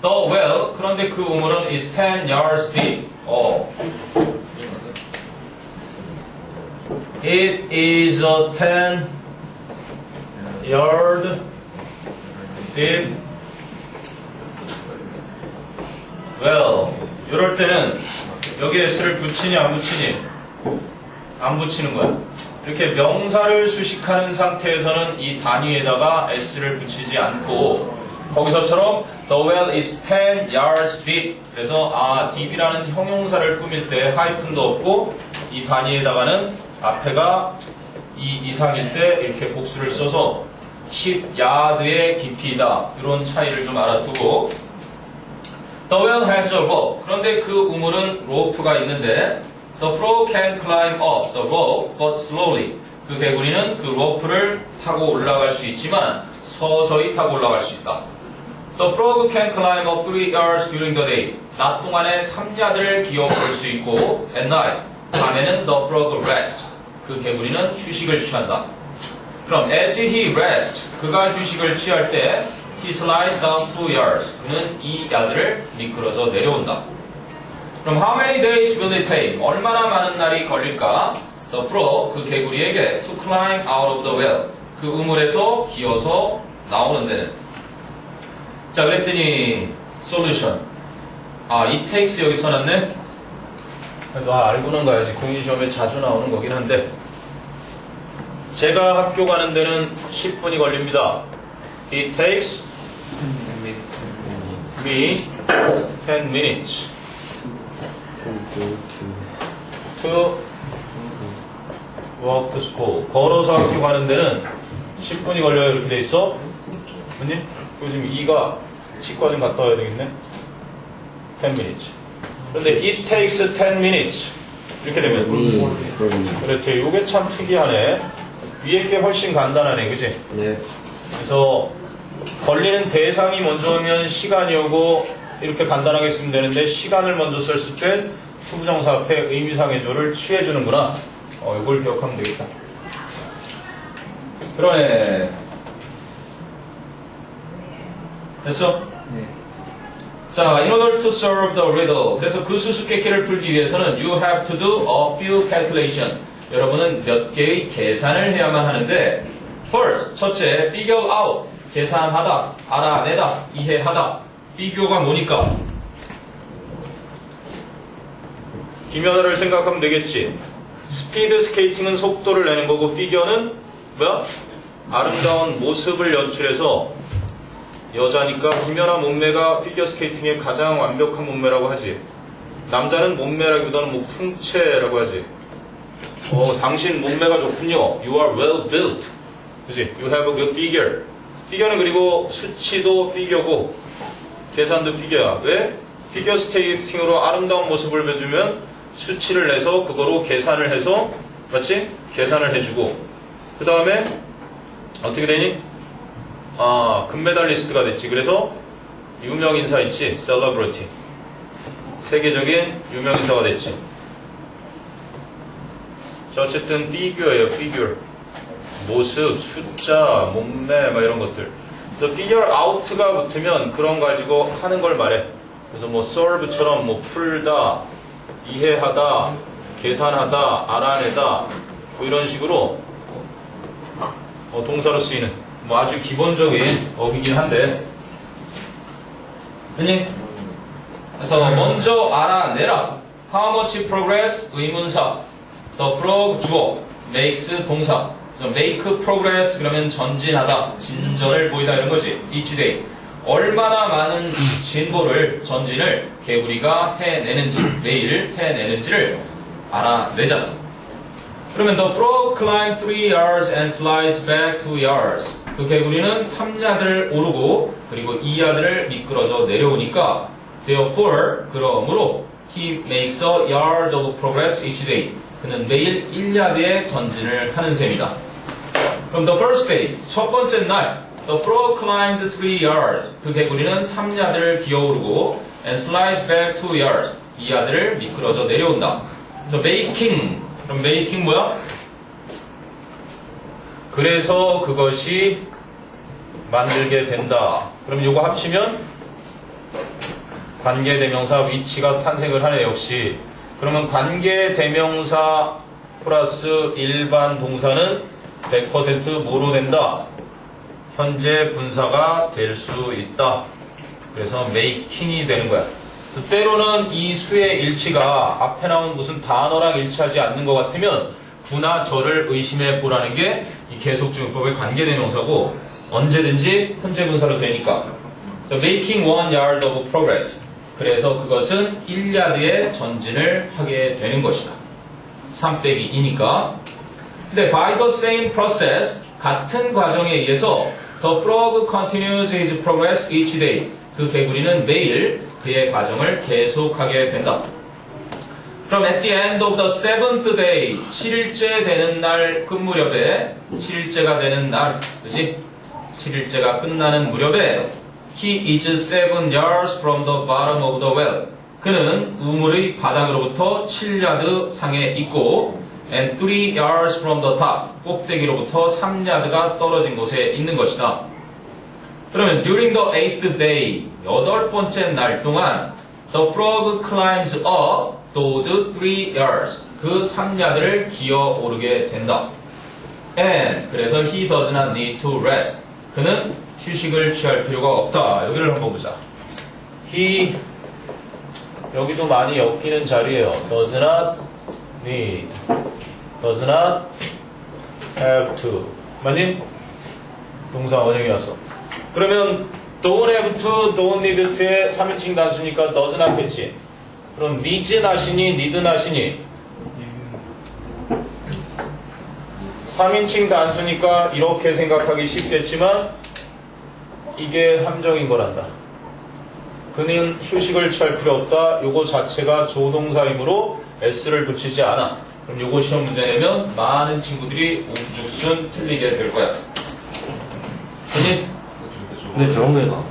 S2: The well. 그런데 그 우물은 is 10 yards deep. It is a 10 yard deep well. 이럴 때는 여기에 s를 붙이니 안 붙이니? 안 붙이는 거야. 이렇게 명사를 수식하는 상태에서는 이 단위에다가 s를 붙이지 않고 거기서처럼 the well is 10 yards deep. 그래서 deep이라는 형용사를 꾸밀 때 하이픈도 없고 이 단위에다가는 앞에가 이 이상일 때 이렇게 복수를 써서 10야드의 깊이다. 이런 차이를 좀 알아두고 The well has a rope. 그런데 그 우물은 로프가 있는데 The frog can climb up the rope but slowly. 그 개구리는 그 로프를 타고 올라갈 수 있지만 서서히 타고 올라갈 수 있다. The frog can climb up 3 yards during the day. 낮 동안에 3야드를 기어올 수 있고 at night. 밤에는 the frog rests. 그 개구리는 휴식을 취한다. 그럼 as he rests, 그가 휴식을 취할 때 he slides down 2 yards. 그는 2야드를 미끄러져 내려온다. 그럼 how many days will it take? 얼마나 많은 날이 걸릴까? The frog, 그 개구리에게 to climb out of the well. 그 우물에서 기어서 나오는 데는. 자, 그랬더니 solution. 아, it takes 여기 써놨네. 너 알고는 가야지. 공인시험에 자주 나오는 거긴 한데. 제가 학교 가는 데는 10분이 걸립니다. It takes me 10 minutes to walk to school. 걸어서 학교 가는 데는 10분이 걸려요. 이렇게 돼 있어. 언니? 요즘 2가 치과 좀 갔다 와야 되겠네. 10 minutes. 그런데 it takes 10 minutes. 이렇게 되면. 그렇죠. 이게 참 특이하네. 위에 게 훨씬 간단하네. 그지?
S1: 네.
S2: 그래서 걸리는 대상이 먼저 오면 시간이 오고 이렇게 간단하게 쓰면 되는데 시간을 먼저 썼을 때 투부정사 앞에 의미상의 조를 취해주는구나. 이걸 기억하면 되겠다. 그러네. 됐어?
S3: 네.
S2: 자, in order to solve the riddle. 그래서 그 수수께끼를 풀기 위해서는 you have to do a few calculation. 여러분은 몇 개의 계산을 해야만 하는데 first, 첫째, figure out. 계산하다, 알아내다, 이해하다. figure가 뭐니까? 기면허를 생각하면 되겠지. 스피드 스케이팅은 속도를 내는 거고 figure는 뭐야? 아름다운 모습을 연출해서 여자니까 김연아 몸매가 피겨 스케이팅의 가장 완벽한 몸매라고 하지. 남자는 몸매라기보다는 뭐 풍채라고 하지. 당신 몸매가 좋군요. You are well built. 그치? You have a good figure. 피겨는 그리고 수치도 피겨고 계산도 피겨야. 왜? 피겨 스케이팅으로 아름다운 모습을 보여주면 수치를 내서 그거로 계산을 해서 맞지? 계산을 해주고 그 다음에 어떻게 되니? 금메달리스트가 됐지. 그래서 유명인사 있지. 셀러브리티. 세계적인 유명인사가 됐지. 자, 어쨌든 피규어예요. 피규어. 모습, 숫자, 몸매 막 이런 것들. 그래서 figure out가 붙으면 그런 거 가지고 하는 걸 말해. 그래서 뭐 solve처럼 뭐 풀다, 이해하다, 계산하다, 알아내다 뭐 이런 식으로 동사로 쓰이는 뭐 아주 기본적인 어휘긴 한데 그니? 그래서 먼저 알아내라. How much progress 의문사. The frog 주어. makes 동사. make progress 그러면 전진하다. 진전을 보이다 이런 거지. each day. 얼마나 많은 진보를 전진을 개구리가 해내는지 매일 해내는지를 알아내자. 그러면 the frog climbed 3 yards and slides back 2 yards. 그 개구리는 3야드를 오르고 그리고 2야드를 미끄러져 내려오니까 therefore 그러므로 he makes a yard of progress each day. 그는 매일 1야드의 전진을 하는 셈이다. 그럼 the first day 첫 번째 날 the frog climbed 3 yards. 그 개구리는 3야드를 기어오르고 and slides back 2 yards. 2야드를 미끄러져 내려온다. 그래서 making 그럼 making 뭐야? 그래서 그것이 만들게 된다. 그럼 이거 합치면 관계대명사 위치가 탄생을 하네. 역시. 그러면 관계대명사 플러스 일반 동사는 100% 뭐로 된다? 현재 분사가 될 수 있다. 그래서 making이 되는 거야. 그래서 때로는 이 수의 일치가 앞에 나온 무슨 단어랑 일치하지 않는 것 같으면 구나 절을 의심해 보라는 게 이 계속증후법의 관계대명사고 언제든지 현재 분사로 되니까. 그래서 making 1 yard of progress. 그래서 그것은 1야드의 전진을 하게 되는 것이다. 3 빼기 2니까. 근데 by the same process 같은 과정에 의해서 the frog continues his progress each day. 그 개구리는 매일 그의 과정을 계속하게 된다. 그럼 at the end of the 7th day 7일째 되는 날 끝무렵에 7일째가 되는 날 그치? 7일째가 끝나는 무렵에 he is 7 yards from the bottom of the well. 그는 우물의 바닥으로부터 7야드 상에 있고 and 3 yards from the top. 꼭대기로부터 3야드가 떨어진 곳에 있는 것이다. 그러면 during the 8th day 8번째 날 동안 the frog climbs up those 3 yards. 그 3야드를 기어 오르게 된다. And 그래서 he does not need to rest. 그는 휴식을 취할 필요가 없다. 여기를 한번 보자. He 여기도 많이 엮이는 자리예요. Does not need, does not have to. 맞니? 동사 원형이 왔어. 그러면 don't have to, don't need to의 3인칭 단수니까 does not 했지. 그럼 needs not이니 need not이니 3인칭 단수니까 이렇게 생각하기 쉽겠지만 이게 함정인 거란다. 그는 휴식을 취할 필요 없다. 요거 자체가 조동사이므로 s를 붙이지 않아. 그럼 요거 시험 문제 내면 많은 친구들이 우후죽순 틀리게 될 거야.
S1: 근데 저런 거가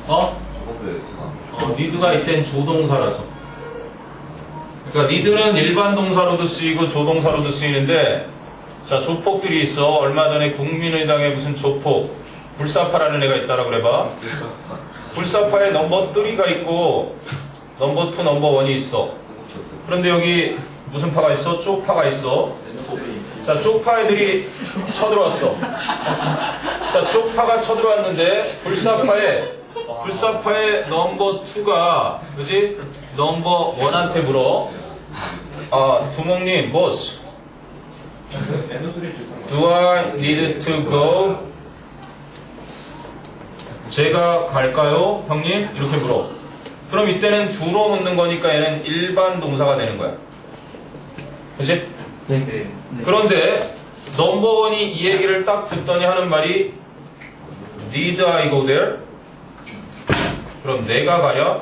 S2: 어?
S4: 저건데 S가
S2: need가 이땐 조동사라서. 그러니까 need는 일반 동사로도 쓰이고 조동사로도 쓰이는데 자, 조폭들이 있어. 얼마 전에 국민의당에 무슨 조폭 불사파라는 애가 있다라고 그래봐. 불사파에 넘버 3가 있고 넘버 2, 넘버 1이 있어. 그런데 여기 무슨 파가 있어? 쪽파가 있어. 자, 쪽파 애들이 쳐들어왔어. 자, 쪽파가 쳐들어왔는데 불사파의 넘버 2가 그지? 넘버 1한테 물어. 아, 두목님, 보스. Do I need to go? 제가 갈까요? 형님? 이렇게 물어. 그럼 이때는 do로 묻는 거니까 얘는 일반 동사가 되는 거야. 그치?
S1: 네.
S2: 그런데 넘버원이 이 얘기를 딱 듣더니 하는 말이 Need I go there? 그럼 내가 가야?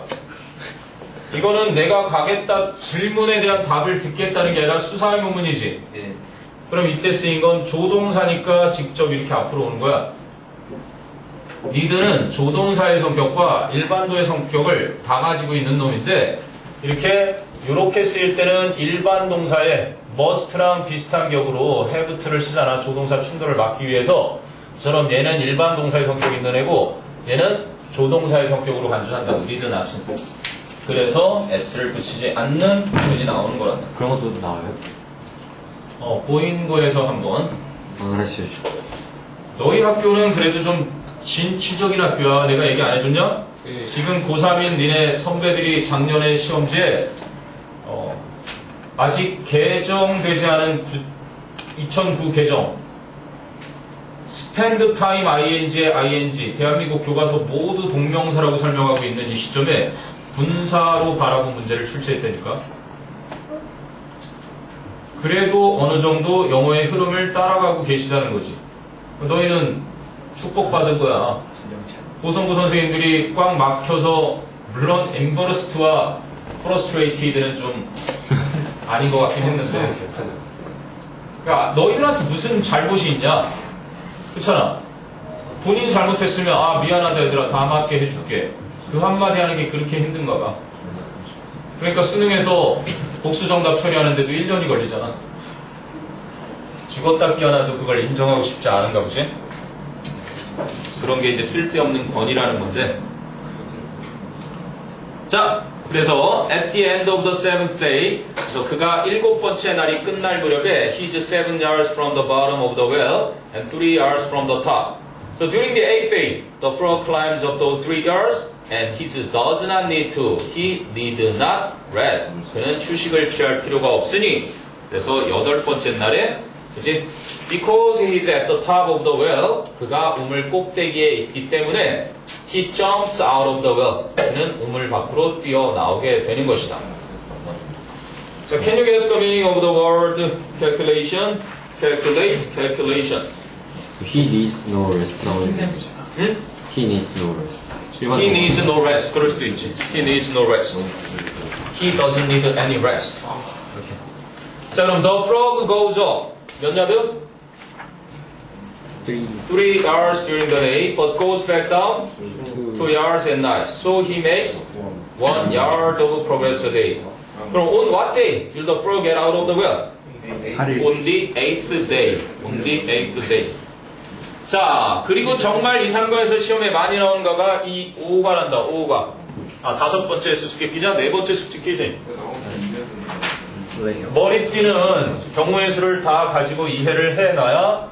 S2: 이거는 내가 가겠다 질문에 대한 답을 듣겠다는 게 아니라 수사 의문문이지.
S3: 예.
S2: 그럼 이때 쓰인 건 조동사니까 직접 이렇게 앞으로 오는 거야. need는 조동사의 성격과 일반도의 성격을 다 가지고 있는 놈인데 이렇게 쓰일 때는 일반 동사에 must랑 비슷한 격으로 have to를 쓰잖아. 조동사 충돌을 막기 위해서. 저처럼 얘는 일반 동사의 성격이 있는 애고 얘는 조동사의 성격으로 간주한다고. need not은. 그래서 s를 붙이지 않는 표현이 나오는 거란다.
S1: 그런 것도 나와요?
S2: 보인 거에서 한번.
S1: 알았어요.
S2: 너희 학교는 그래도 좀 진취적인 학교야. 내가 얘기 안 해줬냐? 지금 고3인 니네 선배들이 작년에 시험지에 아직 개정되지 않은 2009 개정 spend time ing의 ing 대한민국 교과서 모두 동명사라고 설명하고 있는 이 시점에 분사로 바라본 문제를 출제했다니까. 그래도 어느 정도 영어의 흐름을 따라가고 계시다는 거지. 너희는 축복받은 거야. 고성구 선생님들이 꽉 막혀서 물론 embarrassed와 frustrated는 좀 아닌 것 같긴 했는데 그러니까 너희들한테 무슨 잘못이 있냐? 그렇잖아. 본인이 잘못했으면 아 미안하다 얘들아 다 맞게 해줄게. 그 한마디 하는 게 그렇게 힘든가 봐. 그러니까 수능에서 복수정답 처리하는데도 1년이 걸리잖아. 죽었다 깨어나도 그걸 인정하고 싶지 않은가 보지? 그런 게 이제 쓸데없는 권위라는 건데. 자, 그래서 at the end of the seventh day, 그래서 그가 7번째 날이 끝날 무렵에 he's 7 yards from the bottom of the well and 3 yards from the top. So during the 8th day, the frog climbs up those 3 yards and he does not need to. He need not rest. 그는 휴식을 취할 필요가 없으니. 그래서 8번째 날에 그치? Because he is at the top of the well, 그가 우물 꼭대기에 있기 때문에 he jumps out of the well. 그는 우물 밖으로 뛰어나오게 되는 것이다. 자, can you guess the meaning of the word calculation? Calculate, calculation.
S1: He needs no rest 나오는데.
S2: 응?
S1: He needs no rest.
S2: He needs no rest. 그럴 수도 있지. He needs no rest. He doesn't need any rest. 이렇게. 자, 그럼 the frog goes up. 몇 야드? 3 yards during the day, but goes back down 2 yards at night. So he makes 1 yard of progress a day. 그럼 on what day will the frog get out of the well? On the 8th day. On the 8th day. 자, 그리고 정말 이상과에서 시험에 많이 나오는 거가 이 5가 난다. 5가. 아, 5번째 수수께끼냐? 4번째 수수께끼지. 머리띠는 경우의 수를 다 가지고 이해를 해놔야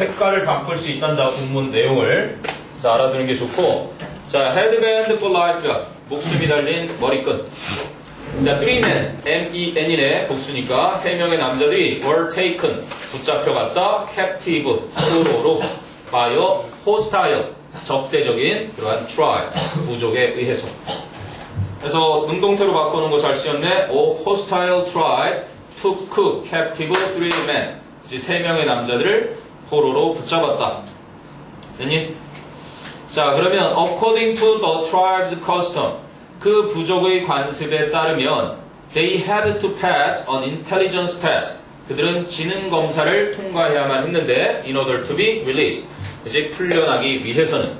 S2: 색깔을 바꿀 수 있단다. 본문 내용을. 자, 알아두는 게 좋고. 자, headband for life. 목숨이 달린 머리끈. 자, three men, M-E-N이네, 복수니까, 3명의 남자들이 were taken, 붙잡혀갔다, captive, 포로로, by a hostile, 적대적인 그러한 tribe, 부족에 의해서. 그래서 능동태로 바꾸는 거 잘 쓰였네. A hostile tribe took captive 3 men. 이제 3명의 남자들을 포로로 붙잡았다. 됐니? 자, 그러면 according to the tribe's custom, 그 부족의 관습에 따르면 they had to pass an intelligence test. 그들은 지능 검사를 통과해야만 했는데 in order to be released. 이제 풀려나기 위해서는.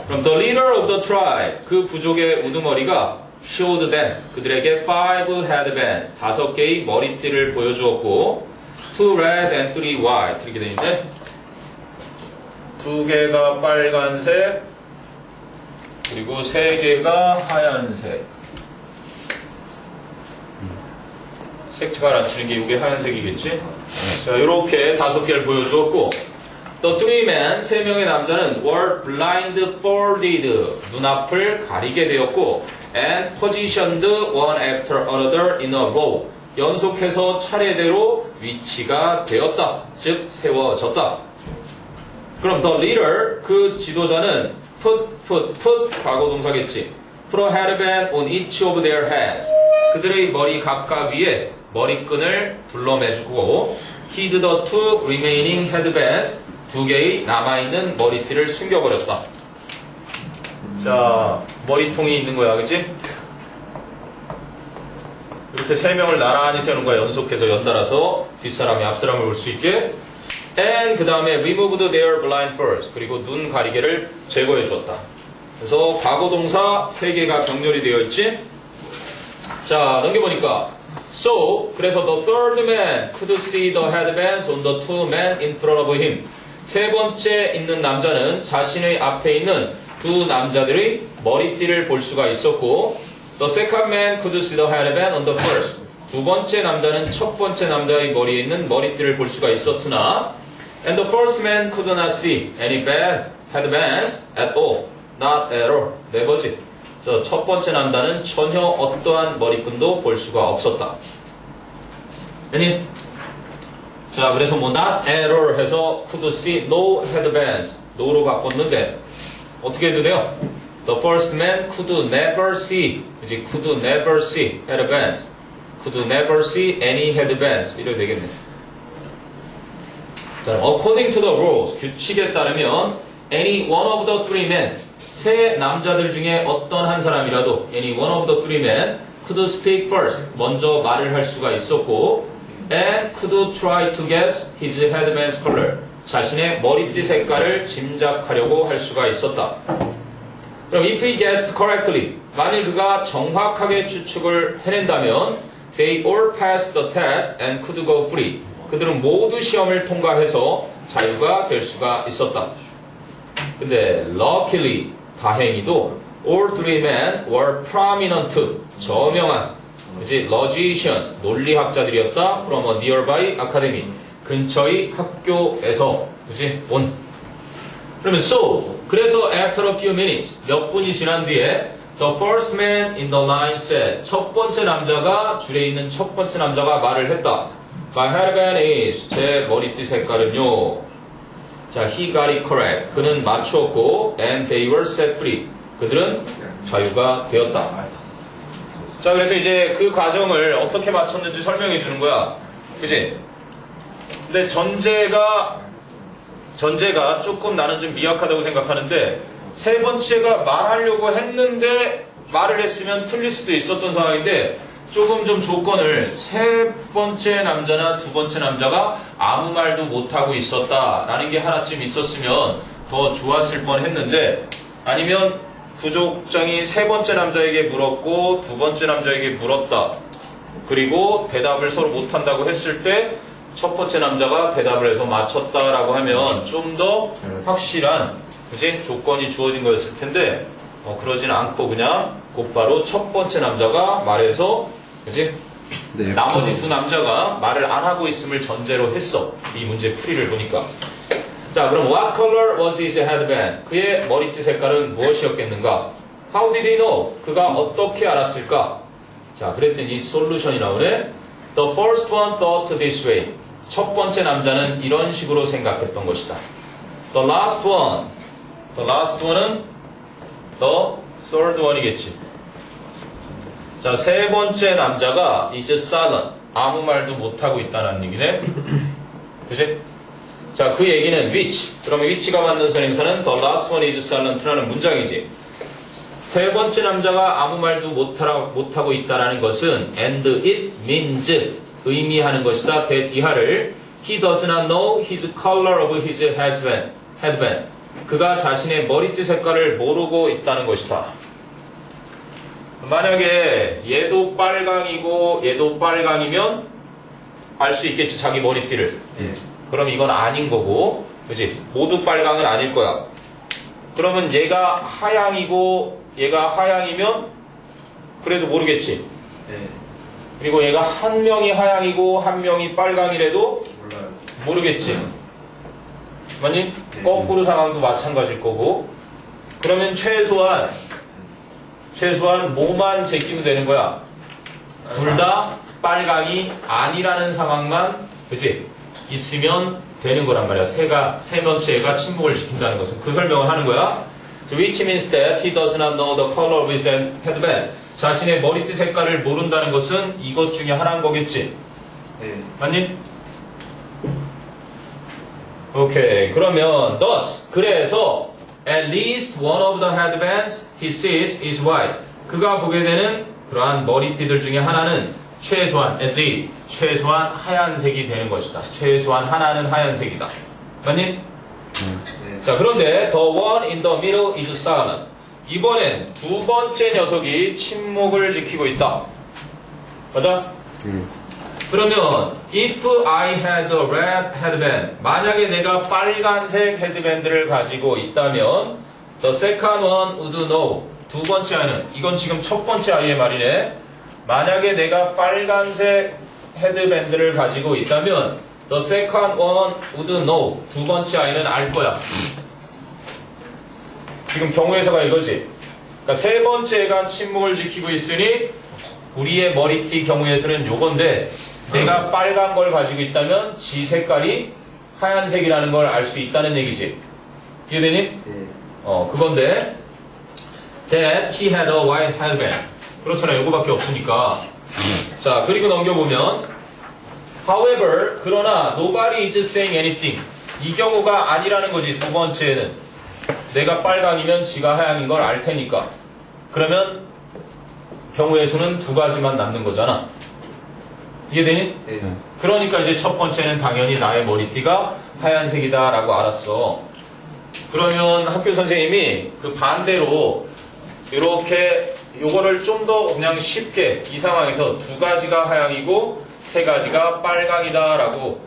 S2: 그럼 the leader of the tribe, 그 부족의 우두머리가 showed them, 그들에게 5 headbands, 5개의 머리띠를 보여주었고 2 red and 3 white 이렇게 되어 있는데 2개가 빨간색 그리고 3개가 하얀색. 색깔 안 치는 게 이게 하얀색이겠지? 자, 이렇게 5개를 보여주었고 The 3 men, 3명의 남자는 were blindfolded, 눈앞을 가리게 되었고 and positioned one after another in a row, 연속해서 차례대로 위치가 되었다, 즉 세워졌다. 그럼 the leader, 그 지도자는 put 과거 동사겠지. put a headband on each of their heads. 그들의 머리 각각 위에 머리끈을 둘러매주고 hid the 2 remaining headbands, 2개의 남아있는 머리띠를 숨겨버렸다. 자, 머리통이 있는 거야, 그치? 이렇게 3명을 나란히 세우는 거야, 연속해서 연달아서 뒷사람이 앞사람을 볼 수 있게. And 그 다음에 removed their blindfolds, 그리고 눈 가리개를 제거해 주었다. 그래서 과거 동사 3개가 병렬이 되어 있지. 자, 넘겨보니까 So, 그래서 the third man could see the headbands on the 2 men in front of him. 3번째 있는 남자는 자신의 앞에 있는 2 남자들의 머리띠를 볼 수가 있었고 the second man could see the headband on the first. 2번째 남자는 첫 번째 남자의 머리에 있는 머리띠를 볼 수가 있었으나 and the first man could not see any bad headbands at all. Not at all. 네버지. 첫 번째 남자는 전혀 어떠한 머리끈도 볼 수가 없었다. 아니? 자, 그래서 뭐 not at all 해서 could see no headbands. no로 바꿨는데 어떻게 해도 돼요? The first man could never see. 이제 could never see headbands. could never see any headbands. 이래도 되겠네. 자, according to the rules, 규칙에 따르면 any one of the 3 men, 3 남자들 중에 어떤 한 사람이라도 any one of the 3 men could speak first, 먼저 말을 할 수가 있었고 and could try to guess his headband's color, 자신의 머리띠 색깔을 짐작하려고 할 수가 있었다. 그럼 if he guessed correctly, 만일 그가 정확하게 추측을 해낸다면 they all passed the test and could go free. 그들은 모두 시험을 통과해서 자유가 될 수가 있었다. 근데 luckily, 다행히도 all 3 men were prominent, 저명한 그지 logicians, 논리학자들이었다. from a nearby academy, 근처의 학교에서 그지 온. 그러면 so, 그래서 after a few minutes, 몇 분이 지난 뒤에 the first man in the line said, 첫 번째 남자가 줄에 있는 첫 번째 남자가 말을 했다. My headband is, 제 머리띠 색깔은요. 자, he got it correct. 그는 맞추었고 and they were set free. 그들은 자유가 되었다. 자, 그래서 이제 그 과정을 어떻게 맞췄는지 설명해 주는 거야. 그치? 근데 전제가 조금 나는 좀 미약하다고 생각하는데 3번째가 말하려고 했는데 말을 했으면 틀릴 수도 있었던 상황인데 조금 좀 조건을 3번째 남자나 2번째 남자가 아무 말도 못하고 있었다라는 게 하나쯤 있었으면 더 좋았을 뻔 했는데 아니면 부족장이 3번째 남자에게 물었고 2번째 남자에게 물었다. 그리고 대답을 서로 못한다고 했을 때 첫 번째 남자가 대답을 해서 맞췄다라고 하면 좀 더 확실한 그치? 조건이 주어진 거였을 텐데 그러진 않고 그냥 곧바로 첫 번째 남자가 말해서 그치?
S1: 네,
S2: 나머지 2 남자가 말을 안 하고 있음을 전제로 했어. 이 문제 풀이를 보니까. 자, 그럼 what color was his headband? 그의 머리띠 색깔은 무엇이었겠는가? How did he know? 그가 어떻게 알았을까? 자, 그랬더니 솔루션이 나오네. The first one thought this way. 첫 번째 남자는 이런 식으로 생각했던 것이다. The last one은 the third one이겠지. 자, 세 번째 남자가 is silent. 아무 말도 못하고 있다는 얘기네. 그치? 자, 그 얘기는 which. 그러면 which가 맞는 선행사는 the last one is silent라는 문장이지. 세 번째 남자가 아무 말도 못하고 있다는 것은 and it means 의미하는 것이다. that 이하를 he does not know his color of his headband. 그가 자신의 머리띠 색깔을 모르고 있다는 것이다. 만약에 얘도 빨강이고 얘도 빨강이면 알 수 있겠지, 자기 머리띠를. 그럼 이건 아닌 거고, 그치? 모두 빨강은 아닐 거야. 그러면 얘가 하양이고 얘가 하양이면 그래도 모르겠지. 그리고 얘가 한 명이 하양이고 한 명이 빨강이라도
S3: 몰라요.
S2: 모르겠지. 맞니? 거꾸로 상황도 마찬가지일 거고. 그러면 최소한 뭐만 제끼면 되는 거야? 둘 다 빨강이 아니라는 상황만, 그치? 있으면 되는 거란 말이야. 세 번째가 침묵을 지킨다는 것은 그 설명을 하는 거야. Which means that he does not know the color of his headband. 자신의 머리띠 색깔을 모른다는 것은 이것 중에 하나인 거겠지. 맞니? 오케이. 그러면 thus, 그래서 at least one of the headbands he sees is white. 그가 보게 되는 그러한 머리띠들 중에 하나는 최소한 at least 최소한 하얀색이 되는 것이다. 최소한 하나는 하얀색이다. 맞니? 자, 그런데 the one in the middle is silent. 이번엔 두 번째 녀석이 침묵을 지키고 있다. 맞아? 그러면 if I had a red headband, 만약에 내가 빨간색 헤드밴드를 가지고 있다면 the second one would know. 두 번째 아이는, 이건 지금 첫 번째 아이의 말이네. 만약에 내가 빨간색 헤드밴드를 가지고 있다면 the second one would know. 두 번째 아이는 알 거야. 지금 경우에서가 이거지. 그러니까 세 번째 애가 침묵을 지키고 있으니 우리의 머리띠 경우에서는 요건데, 내가 빨간 걸 가지고 있다면 지 색깔이 하얀색이라는 걸 알 수 있다는 얘기지. 이해되니? 그건데 that he had a white headband. 그렇잖아, 요거밖에 없으니까. 자, 그리고 넘겨보면 however, 그러나 nobody is saying anything. 이 경우가 아니라는 거지. 두 번째는 내가 빨강이면 지가 하양인 걸 알 테니까. 그러면 경우의 수는 두 가지만 남는 거잖아. 이해되니? 그러니까 이제 첫 번째는 당연히 나의 머리띠가 하얀색이다 라고 알았어. 그러면 학교 선생님이 그 반대로 이렇게 요거를 좀 더 그냥 쉽게 이 상황에서 두 가지가 하양이고 세 가지가 빨강이다 라고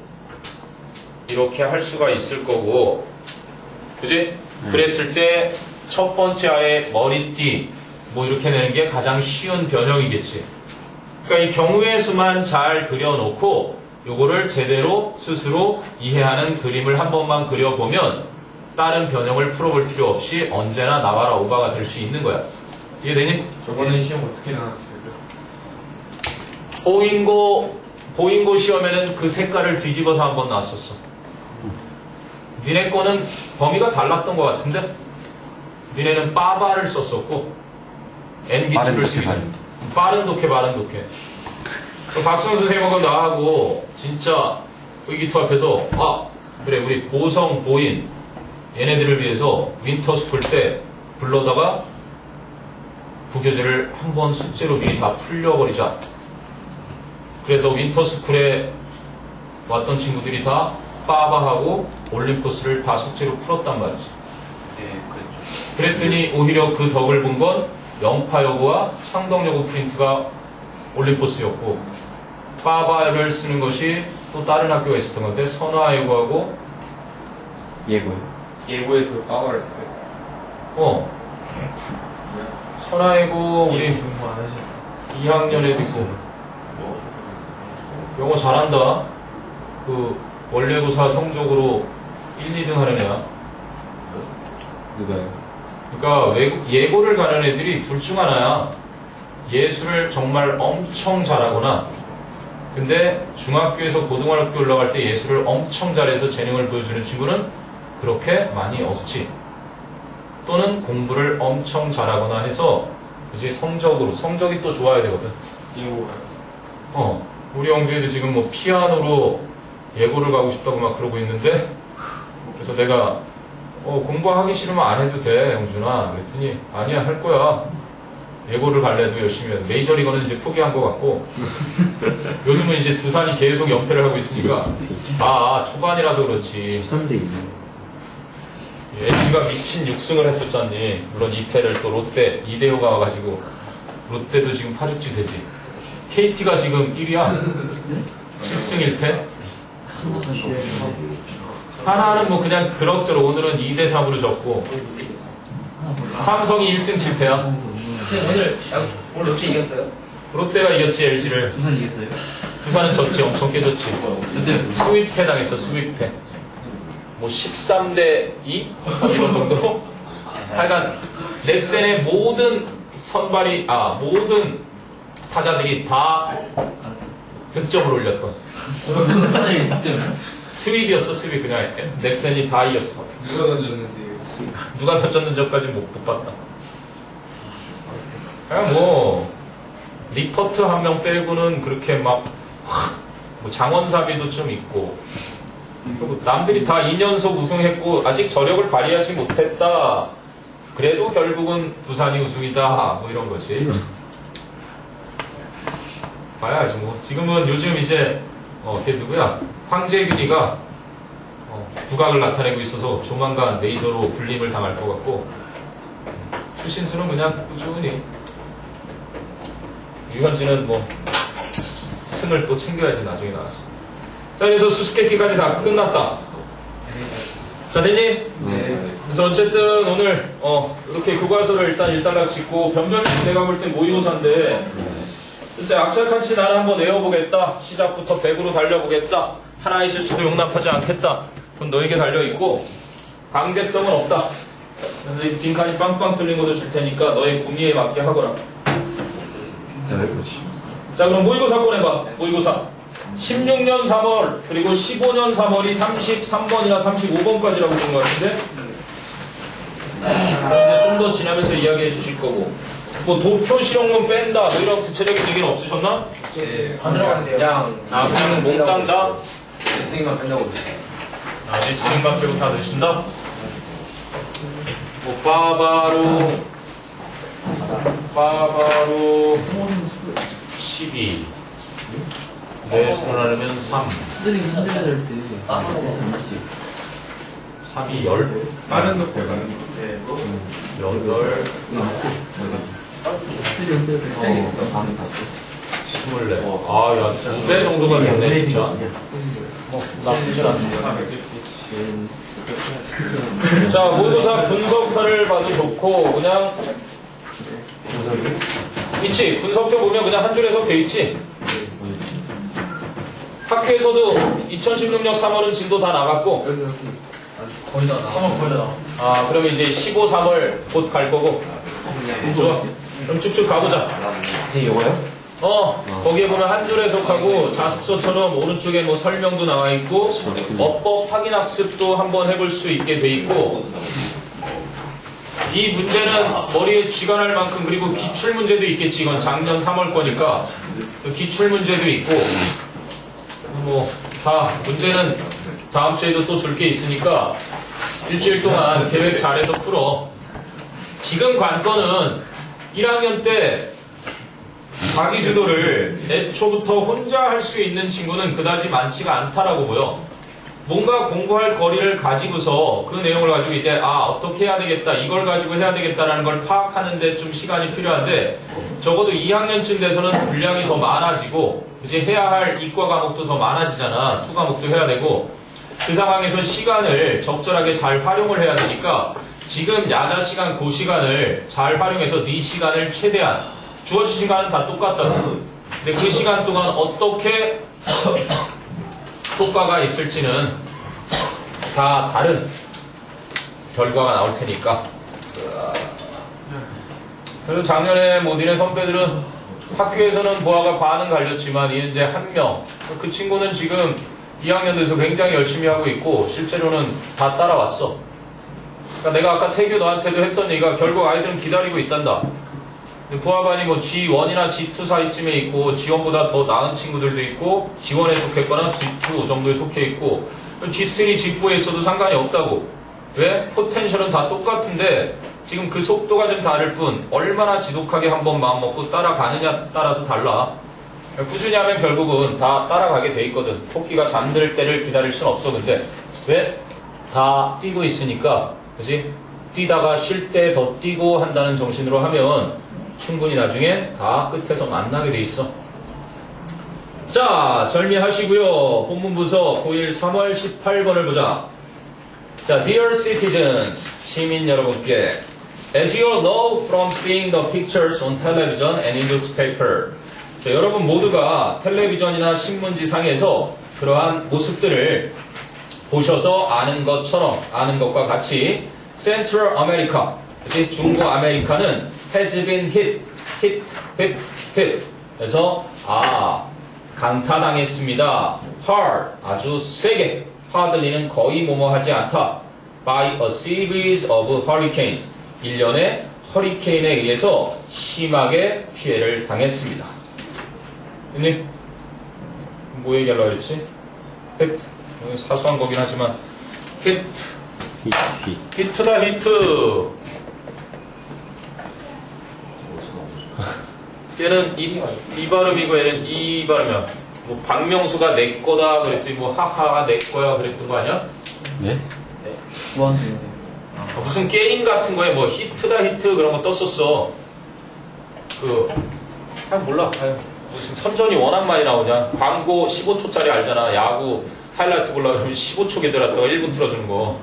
S2: 이렇게 할 수가 있을 거고, 그지? 그랬을 때 첫 번째 아이의 머리띠 뭐 이렇게 내는 게 가장 쉬운 변형이겠지. 그러니까 이 경우의 수만 잘 그려놓고 요거를 제대로 스스로 이해하는 그림을 한 번만 그려보면 다른 변형을 풀어볼 필요 없이 언제나 나와라 오바가 될 수 있는 거야. 이해되니?
S3: 저번에 시험 어떻게 나왔어요?
S2: 보잉고 시험에는 그 색깔을 뒤집어서 한번 나왔었어. 니네 거는 범위가 달랐던 것 같은데? 니네는 빠바를 썼었고 N기출을 쓰기 빠른 독해. 박수영 선생님하고 나하고 진짜 의기투 앞에서 그래 우리 보성, 보인 얘네들을 위해서 윈터스쿨 때 불러다가 부교재를 한번 숙제로 미리 다 풀려버리자. 그래서 윈터스쿨에 왔던 친구들이 다 빠바하고 올림포스를 다 숙제로 풀었단 말이지. 그랬더니 오히려 그 덕을 본 건 영파여고와 창덕여고 프린트가 올림포스였고, 빠바를 쓰는 것이 또 다른 학교가 있었던 건데 선화여고하고
S3: 예고에서 빠바를 써요.
S2: 선화여고 우리
S3: 공부 안 하시나요?
S2: 2학년에도 있고 영어 잘한다. 그 원래고사 성적으로 1, 2등 하는 애야.
S1: 누가요?
S2: 그러니까 예고를 가는 애들이 둘 중 하나야. 예술을 정말 엄청 잘하거나, 근데 중학교에서 고등학교 올라갈 때 예술을 엄청 잘해서 재능을 보여주는 친구는 그렇게 많이 없지. 또는 공부를 엄청 잘하거나 해서 이제 성적이 또 좋아야 되거든. 우리 영주애도 지금 뭐 피아노로 예고를 가고 싶다고 막 그러고 있는데, 그래서 내가 공부하기 싫으면 안 해도 돼, 영준아. 그랬더니 아니야, 할 거야. 예고를 갈래도 열심히 해야 돼. 메이저리거는 이제 포기한 것 같고, 요즘은 이제 두산이 계속 연패를 하고 있으니까, 초반이라서 그렇지.
S1: 13대 2.
S2: LG가 미친 6승을 했었잖니. 물론 2패를 또 롯데, 이대호가 와가지고, 롯데도 지금 파죽지세지. KT가 지금 1위야. 7승 1패. 하나는 뭐 그냥 그럭저럭 오늘은 2대 3으로 졌고, 삼성이 1승 7패야.
S5: 오늘 롯데 이겼어요?
S2: 롯데가 이겼지, LG를.
S3: 두산 이겼어요?
S2: 두산은 졌지, 엄청 깨졌지.
S3: 근데
S2: 스윕패 당했어, 스윕패. 뭐 13대 2? 이런 정도로. 하여간 넥센의 모든 모든 타자들이 다 득점을 올렸던.
S3: 두산이 득점.
S2: 스윕이었어, 스윕. 그냥 넥센이 다 이겼어.
S4: 누가 던졌는데
S2: 누가 던졌는지까지 못 봤다. 그냥 뭐 리퍼트 한 명 빼고는 그렇게 막 뭐 장원사비도 좀 있고, 그리고 남들이 다 2연속 우승했고 아직 저력을 발휘하지 못했다. 그래도 결국은 두산이 우승이다. 뭐 이런 거지. 봐야지 뭐. 지금은 요즘 이제 걔 누구야? 황재균이가 두각을 나타내고 있어서 조만간 메이저로 불림을 당할 것 같고, 추신수는 그냥 꾸준히, 유현진은 뭐 승을 또 챙겨야지 나중에 나왔어. 자, 그래서 수수께끼까지 다 끝났다. 자, 됐니?
S3: 네.
S2: 그래서 어쨌든 오늘 이렇게 교과서를 일단 일단락 짓고, 변별식 내가 볼 땐 모의고사인데, 글쎄 악착같이 나는 한번 외워보겠다. 시작부터 100으로 달려보겠다. 하나의 실수도 용납하지 않겠다. 그럼 너에게 달려있고, 강제성은 없다. 그래서 이 빈칸이 빵빵 뚫린 것도 줄 테니까 너의 구미에 맞게 하거라. 자, 그럼 모의고사 꺼내봐. 모의고사 16년 3월 그리고 15년 3월이 33번이나 35번까지라고 본 것 같은데, 이제 좀 더 지나면서 이야기해 주실 거고, 뭐 도표 실용문 뺀다 뭐 이런 구체적인 얘기는 없으셨나?
S5: 안 들어갔는데요.
S2: 그냥 몽땅다?
S4: 리스닝만 끝나고
S2: 리스닝만 빼고 다 드신다? 뭐 빠바로 12 내수를 하려면 3
S3: 스트링 선별해야 될 때. 됐어, 맞지?
S2: 3이 10
S4: 빠른 덕배 빠른 덕배
S2: 8
S3: 스트링 선별해야 될 때.
S2: 24 야 2배 정도가 됐네 진짜. 나쁘진 않네. 자, 모의고사 분석표를 봐도 좋고, 그냥 있지. 분석표 보면 그냥 한 줄 해석 돼 있지. 학교에서도 2016년 3월은 진도 다 나갔고,
S5: 거의 다 3월 거의 다 나와.
S2: 그러면 이제 15, 3월 곧 갈 거고. 좋아. 그럼 쭉쭉 가보자.
S1: 이거요?
S2: 거기에 보면 한 줄 해석하고 자습서처럼 오른쪽에 뭐 설명도 나와 있고, 어법 확인 학습도 한번 해볼 수 있게 돼 있고, 이 문제는 머리에 쥐가 날 만큼, 그리고 기출 문제도 있겠지. 이건 작년 3월 거니까 기출 문제도 있고, 뭐 다 문제는 다음 주에도 또 줄 게 있으니까 일주일 동안 계획 잘해서 풀어. 지금 관건은 1학년 때 자기 주도를 애초부터 혼자 할 수 있는 친구는 그다지 많지가 않다라고 보여. 뭔가 공부할 거리를 가지고서 그 내용을 가지고 이제 어떻게 해야 되겠다, 이걸 가지고 해야 되겠다라는 걸 파악하는 데 좀 시간이 필요한데, 적어도 2학년쯤 돼서는 분량이 더 많아지고 이제 해야 할 이과 과목도 더 많아지잖아. 투 과목도 해야 되고, 그 상황에서 시간을 적절하게 잘 활용을 해야 되니까 지금 야자 시간 그 시간을 잘 활용해서 네 시간을 최대한, 주어진 시간은 다 똑같다. 근데 그 시간 동안 어떻게 효과가 있을지는 다 다른 결과가 나올 테니까. 그래서 작년에 뭐 니네 선배들은 학교에서는 보아가 반은 갈렸지만 이제 한 명. 그 친구는 지금 2학년 돼서 굉장히 열심히 하고 있고 실제로는 다 따라왔어. 그러니까 내가 아까 태규 너한테도 했던 얘기가 결국 아이들은 기다리고 있단다. 보아반이 뭐 G1이나 G2 사이쯤에 있고 G1보다 더 나은 친구들도 있고 G1에 속했거나 G2 정도에 속해 있고 G3, G4에 있어도 상관이 없다고. 왜? 포텐셜은 다 똑같은데 지금 그 속도가 좀 다를 뿐 얼마나 지독하게 한번 마음먹고 따라가느냐 따라서 달라. 꾸준히 하면 결국은 다 따라가게 돼 있거든. 토끼가 잠들 때를 기다릴 순 없어. 근데 왜? 다 뛰고 있으니까 그지? 뛰다가 쉴 때 더 뛰고 한다는 정신으로 하면 충분히 나중에 다 끝에서 만나게 돼 있어. 자, 절미하시고요. 본문 부서 9일 3월 18번을 보자. 자, Dear citizens, 시민 여러분께 As you all know from seeing the pictures on television and in newspaper. 자, 여러분 모두가 텔레비전이나 신문지상에서 그러한 모습들을 보셔서 아는 것처럼, 아는 것과 같이 Central America, 즉 중부 아메리카는 has been hit. 그래서 강타당했습니다. hard, 아주 세게. hardly는 거의 뭐뭐하지 않다. by a series of hurricanes. 일련의 허리케인에 의해서 심하게 피해를 당했습니다. 형님, 뭐 얘기하려고 그랬지? hit. 사소한 거긴 하지만 hit. 히트다 히트. 얘는 이 발음이고 얘는 이 발음이야. 뭐 박명수가 내 거다 그랬더니 뭐 하하가 내 거야 그랬던 거 아니야?
S1: 네?
S2: 무슨 게임 같은 거에 뭐 히트다 히트 그런 거 떴었어. 몰라. 무슨 선전이 워낙 많이 나오냐. 광고 15초짜리 알잖아. 야구 하이라이트 보려고 그러면 15초 개들었다가 1분 틀어주는 거.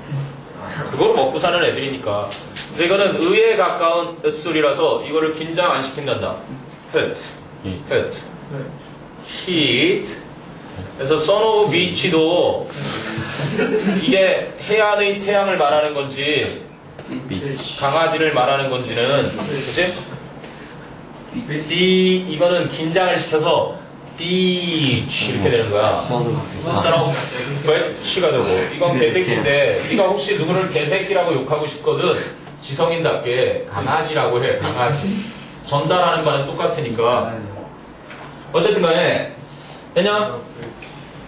S2: 그걸 먹고 사는 애들이니까. 근데 이거는 의에 가까운 소리라서 이거를 긴장 안 시킨단다. hit, hit, hit. 그래서 son of beach도 이게 해안의 태양을 말하는 건지 강아지를 말하는 건지는 그치? 이거는 긴장을 시켜서 beach 이렇게 되는 거야. son of beach가 되고 이건 개새끼인데 네가 혹시 누구를 개새끼라고 욕하고 싶거든 지성인답게 강아지라고 해. 강아지. 전달하는 바는 똑같으니까. 어쨌든 간에 왜냐?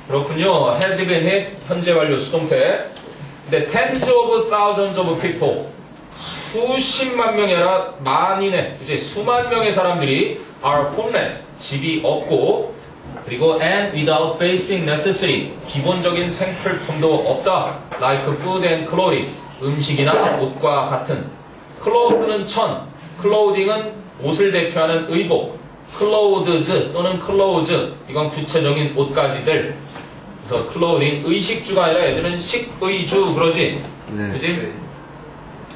S2: 그렇군요. has been hit 현재 완료 수동태. 근데 tens of thousands of people 수십만 명이 아니라 만인의 이제 수만 명의 사람들이 are homeless 집이 없고 그리고 and without basic necessity 기본적인 생필품도 없다. like food and clothing 음식이나 옷과 같은. cloth는 천, clothing은 옷을 대표하는 의복, clothes 또는 clothes 이건 구체적인 옷가지들. 그래서 clothing 의식주가 아니라 애들은 식의주 그러지.
S1: 네.
S2: 그지?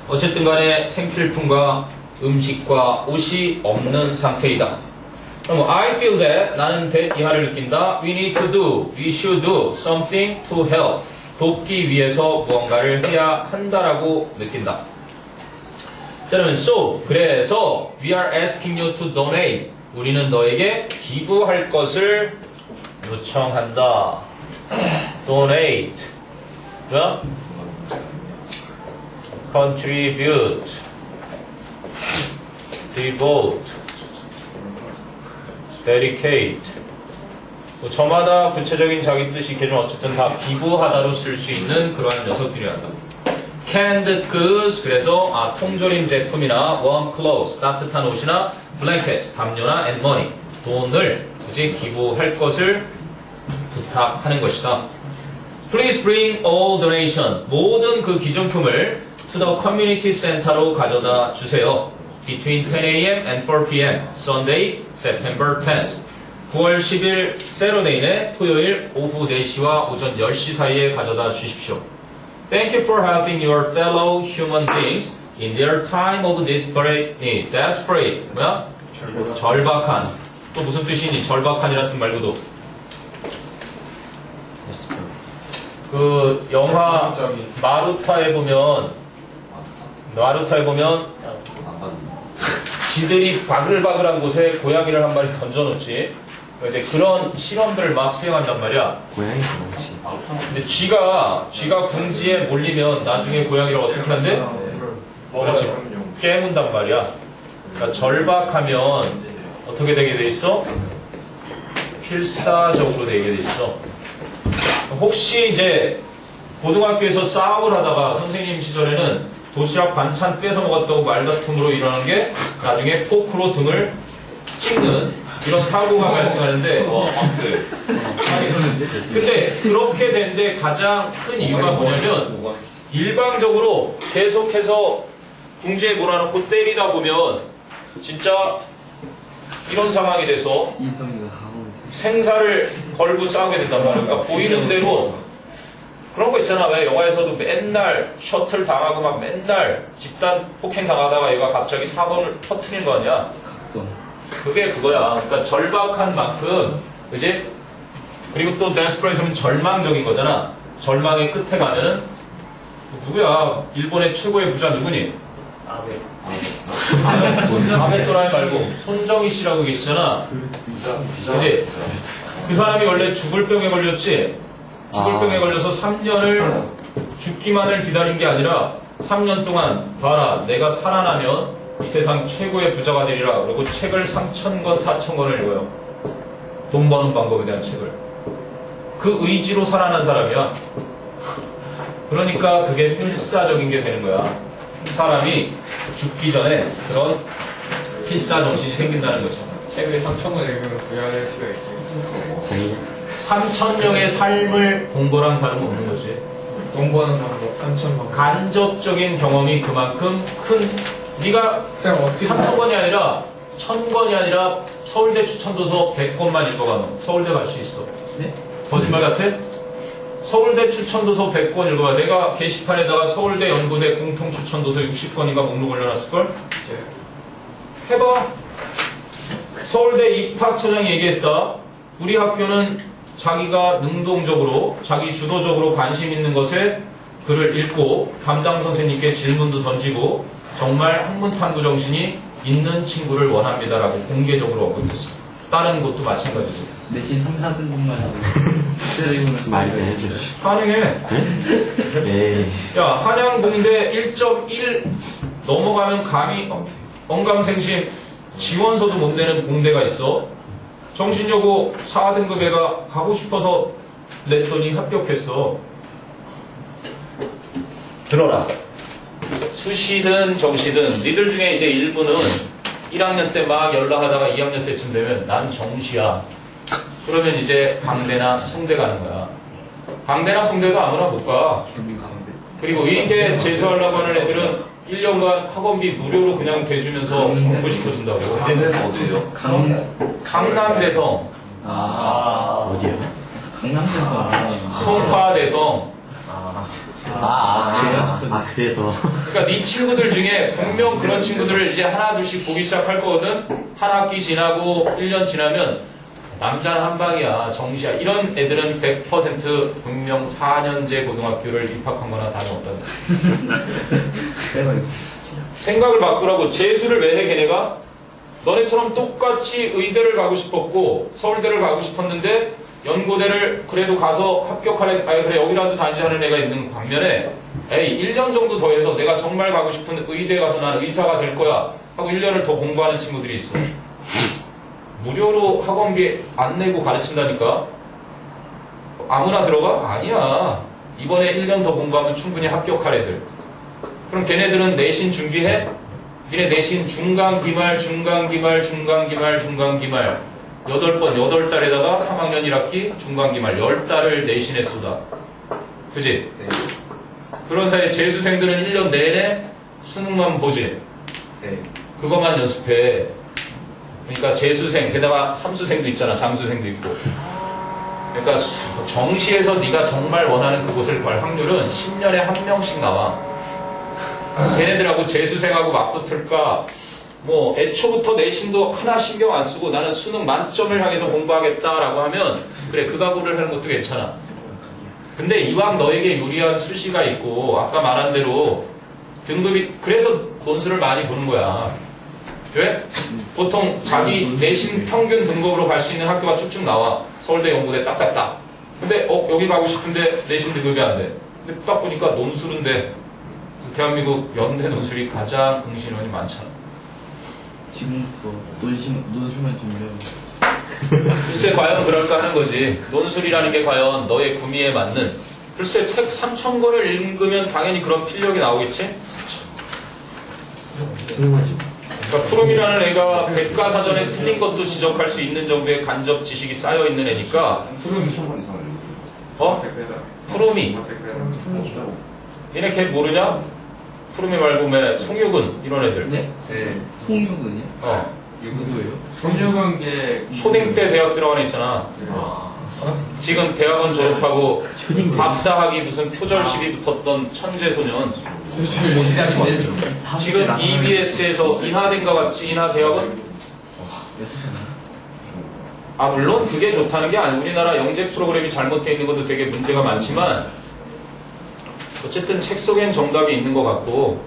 S2: 어쨌든 간에 생필품과 음식과 옷이 없는 상태이다. 그럼 I feel that 나는 that 이하를 느낀다. We need to do, we should do something to help. 돕기 위해서 무언가를 해야 한다라고 느낀다. 자, 그러면 so 그래서 we are asking you to donate. 우리는 너에게 기부할 것을 요청한다. donate. 뭐야? contribute. devote. dedicate. 뭐 저마다 구체적인 자기 뜻이 있겠지만 어쨌든 다 기부하다로 쓸 수 있는 그러한 녀석들이란다. canned goods 그래서 통조림 제품이나 warm clothes 따뜻한 옷이나 blankets 담요나 and money 돈을 이제 기부할 것을 부탁하는 것이다. Please bring all donations 모든 그 기증품을 to the community center로 가져다 주세요. Between 10 a.m. and 4 p.m. Sunday, September 10th. 9월 10일 세로데이네 토요일 오후 4시와 오전 10시 사이에 가져다 주십시오. Thank you for helping your fellow human beings in their time of desperate need. Desperate 뭐야? 절박한. 또 무슨 뜻이니? 절박한이라는 뜻 말고도. 그 영화 마루타에 보면
S4: 안 봤는데.
S2: 쥐들이 바글바글한 곳에 고양이를 한 마리 던져놓지. 이제 그런 실험들을 막 수행한단 말이야.
S1: 고양이 혹시?
S2: 근데 쥐가 궁지에 몰리면 나중에 고양이를 어떻게 한대? 그렇지. 깨문단 말이야. 그러니까 절박하면 어떻게 되게 돼 있어? 필사적으로 되게 돼 있어. 혹시 이제 고등학교에서 싸움을 하다가 선생님 시절에는 도시락 반찬 뺏어 먹었다고 말다툼으로 일어나는 게 나중에 포크로 등을 찍는 이런 사고가 발생하는데 아니, 근데 그렇게 되는데 가장 큰 이유가 뭐냐면 일방적으로 계속해서 궁지에 몰아넣고 때리다 보면 진짜 이런 상황이 돼서 생사를 걸고 싸우게 된단 말이야. 그러니까 보이는 대로 그런 거 있잖아. 왜 영화에서도 맨날 셔틀 당하고 막 맨날 집단 폭행 당하다가 얘가 갑자기 사고를 터트린 거 아니야? 그게 그거야. 그러니까 절박한 만큼, 그지? 그리고 또 데스프레이션은 절망적인 거잖아. 절망의 끝에 가면은 누구야? 일본의 최고의 부자 누구니? 아베 또라이 말고 손정희 씨라고 계시잖아. 그지? 그 사람이 원래 죽을 병에 걸렸지? 죽을 병에 걸려서 3년을 죽기만을 기다린 게 아니라 3년 동안 봐라 내가 살아나면 이 세상 최고의 부자가 되리라. 그리고 책을 3,000권 4,000권을 읽어요. 돈 버는 방법에 대한 책을. 그 의지로 살아난 사람이야. 그러니까 그게 필사적인 게 되는 거야. 사람이 죽기 전에 그런 필사 정신이 생긴다는 거죠.
S3: 책을 3,000원 읽으면 부여가 될 수가 있어요.
S2: 3,000명의 삶을 공부랑 다름없는 거지.
S3: 돈 버는 방법 3,000원.
S2: 간접적인 경험이 그만큼 큰. 네가 3,000권이 아니라 1,000권이 아니라 서울대 추천도서 100권만 읽어봐. 너. 서울대 갈 수 있어.
S5: 네?
S2: 거짓말 같아? 서울대 추천도서 100권 읽어봐. 내가 게시판에다가 서울대 연구대 공통 추천도서 60권인가 목록 올려놨을걸? 해봐. 서울대 입학처장이 얘기했다. 우리 학교는 자기가 능동적으로, 자기 주도적으로 관심 있는 것에 글을 읽고 담당 선생님께 질문도 던지고 정말 학문탐구 정신이 있는 친구를 원합니다라고 공개적으로 언급했어. 다른 곳도 마찬가지지.
S5: 내신 3, 4등급만 하고
S1: 말이 되지.
S2: 가능해.
S1: 에이.
S2: 야, 한양공대 1.1 넘어가면 감히 언감생심 지원서도 못 내는 공대가 있어. 정신여고 4등급 애가 가고 싶어서 냈더니 합격했어. 들어라. 수시든 정시든 니들 중에 이제 일부는 1학년 때 막 연락하다가 2학년 때쯤 되면 난 정시야. 그러면 이제 강대나 송대 가는 거야. 강대나 송대도 아무나 못 가. 그리고 의대 재수하려고 하는 애들은 1년간 학원비 무료로 그냥 대주면서 공부시켜준다고.
S4: 어디예요?
S2: 강남대성,
S1: 어디요?
S5: 강남대에서
S2: 송파대성.
S1: 그래서.
S2: 그러니까 네 친구들 중에 분명 그런 친구들을 이제 하나 둘씩 보기 시작할 거거든. 한 학기 지나고 1년 지나면 남자는 한 방이야. 정시야. 이런 애들은 100% 분명 4년제 고등학교를 입학한 거나 다름없다는 거야. 생각을 바꾸라고. 재수를 왜 해 걔네가? 너네처럼 똑같이 의대를 가고 싶었고 서울대를 가고 싶었는데 연고대를 그래도 가서 합격하래. 아니 그래 여기라도 다니자는 애가 있는 반면에 에이 1년 정도 더 해서 내가 정말 가고 싶은 의대 가서 난 의사가 될 거야 하고 1년을 더 공부하는 친구들이 있어. 무료로 학원비 안 내고 가르친다니까. 아무나 들어가? 아니야. 이번에 1년 더 공부하면 충분히 합격할 애들. 그럼 걔네들은 내신 준비해? 니네 내신 중간기말, 중간기말, 중간기말, 중간기말 8번, 8달에다가 3학년 1학기 중간기말 10달을 내신에 쏟아. 그지?
S4: 네.
S2: 그런 사이에 재수생들은 1년 내내 수능만 보지.
S4: 네.
S2: 그것만 연습해. 그러니까 재수생, 게다가 삼수생도 있잖아. 장수생도 있고. 그러니까 정시에서 네가 정말 원하는 그곳을 갈 확률은 10년에 한 명씩 나와. 걔네들하고 재수생하고 맞붙을까? 뭐 애초부터 내신도 하나 신경 안 쓰고 나는 수능 만점을 향해서 공부하겠다라고 하면 그래 그 각오를 하는 것도 괜찮아. 근데 이왕 너에게 유리한 수시가 있고 아까 말한 대로 등급이 그래서 논술을 많이 보는 거야. 왜? 보통 자기 내신 평균 등급으로 갈 수 있는 학교가 쭉쭉 나와. 서울대, 연구대 딱딱딱. 근데 여기 가고 싶은데 내신 등급이 안 돼. 근데 딱 보니까 논술인데 대한민국 연대 논술이 가장 응시인원이 많잖아.
S5: 지금부터 논술만 준비하고.
S2: 글쎄 과연 그럴까 하는 거지. 논술이라는 게 과연 너의 구미에 맞는 글쎄 책 3,000권을 읽으면 당연히 그런 필력이 나오겠지?
S1: 승마지.
S2: 그러니까 푸름이라는 애가 백과사전에 틀린 것도 지적할 수 있는 정도의 간접 지식이 쌓여있는 애니까
S4: 프로그램 1000번 이상을
S2: 어? 푸름이 얘네 걔 모르냐? 푸름이 말고 왜 송유근 이런 애들
S5: 네?
S3: 네.
S5: 송유근이요?
S4: 누구예요?
S3: 성류관계
S2: 초딩 때 대학 들어간 애 있잖아. 지금 대학원 졸업하고 박사학위 무슨 표절 시비 붙었던 천재 소년. 지금 EBS에서 인하대인가 같지? 인하대학원? 아 물론 그게 좋다는 게 아니고 우리나라 영재 프로그램이 잘못되어 있는 것도 되게 문제가 많지만 어쨌든 책 속엔 정답이 있는 것 같고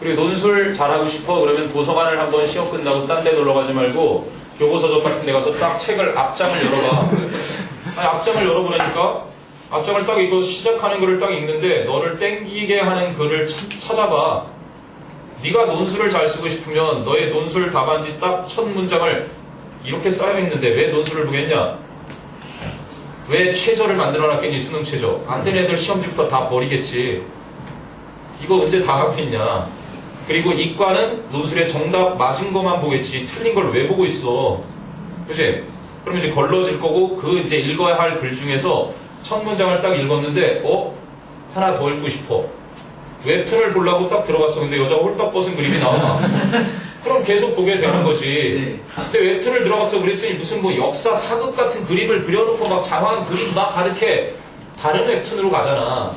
S2: 그리고 논술 잘하고 싶어 그러면 도서관을 한번 시험 끝나고 딴 데 놀러 가지 말고 교보서적 같은 데 가서 딱 책을 앞장을 열어봐. 아니 앞장을 열어보니까 앞장을 딱 읽어서 시작하는 글을 딱 읽는데 너를 땡기게 하는 글을 찾아봐. 네가 논술을 잘 쓰고 싶으면 너의 논술 답안지 딱 첫 문장을 이렇게 쌓여있는데 왜 논술을 보겠냐? 왜 최저를 만들어놨겠니? 수능 최저. 안 되는 애들 시험지부터 다 버리겠지. 이거 언제 다 갖고 있냐? 그리고 이과는 논술의 정답 맞은 것만 보겠지. 틀린 걸 왜 보고 있어? 그치? 그럼 이제 걸러질 거고 그 이제 읽어야 할 글 중에서 첫 문장을 딱 읽었는데 하나 더 읽고 싶어. 웹툰을 보려고 딱 들어갔어. 근데 여자가 홀딱 벗은 그림이 나와. 그럼 계속 보게 되는 거지. 근데 웹툰을 들어갔어 그랬더니 무슨 뭐 역사 사극 같은 그림을 그려놓고 막 장황한 그림 막 가르쳐. 다른 웹툰으로 가잖아.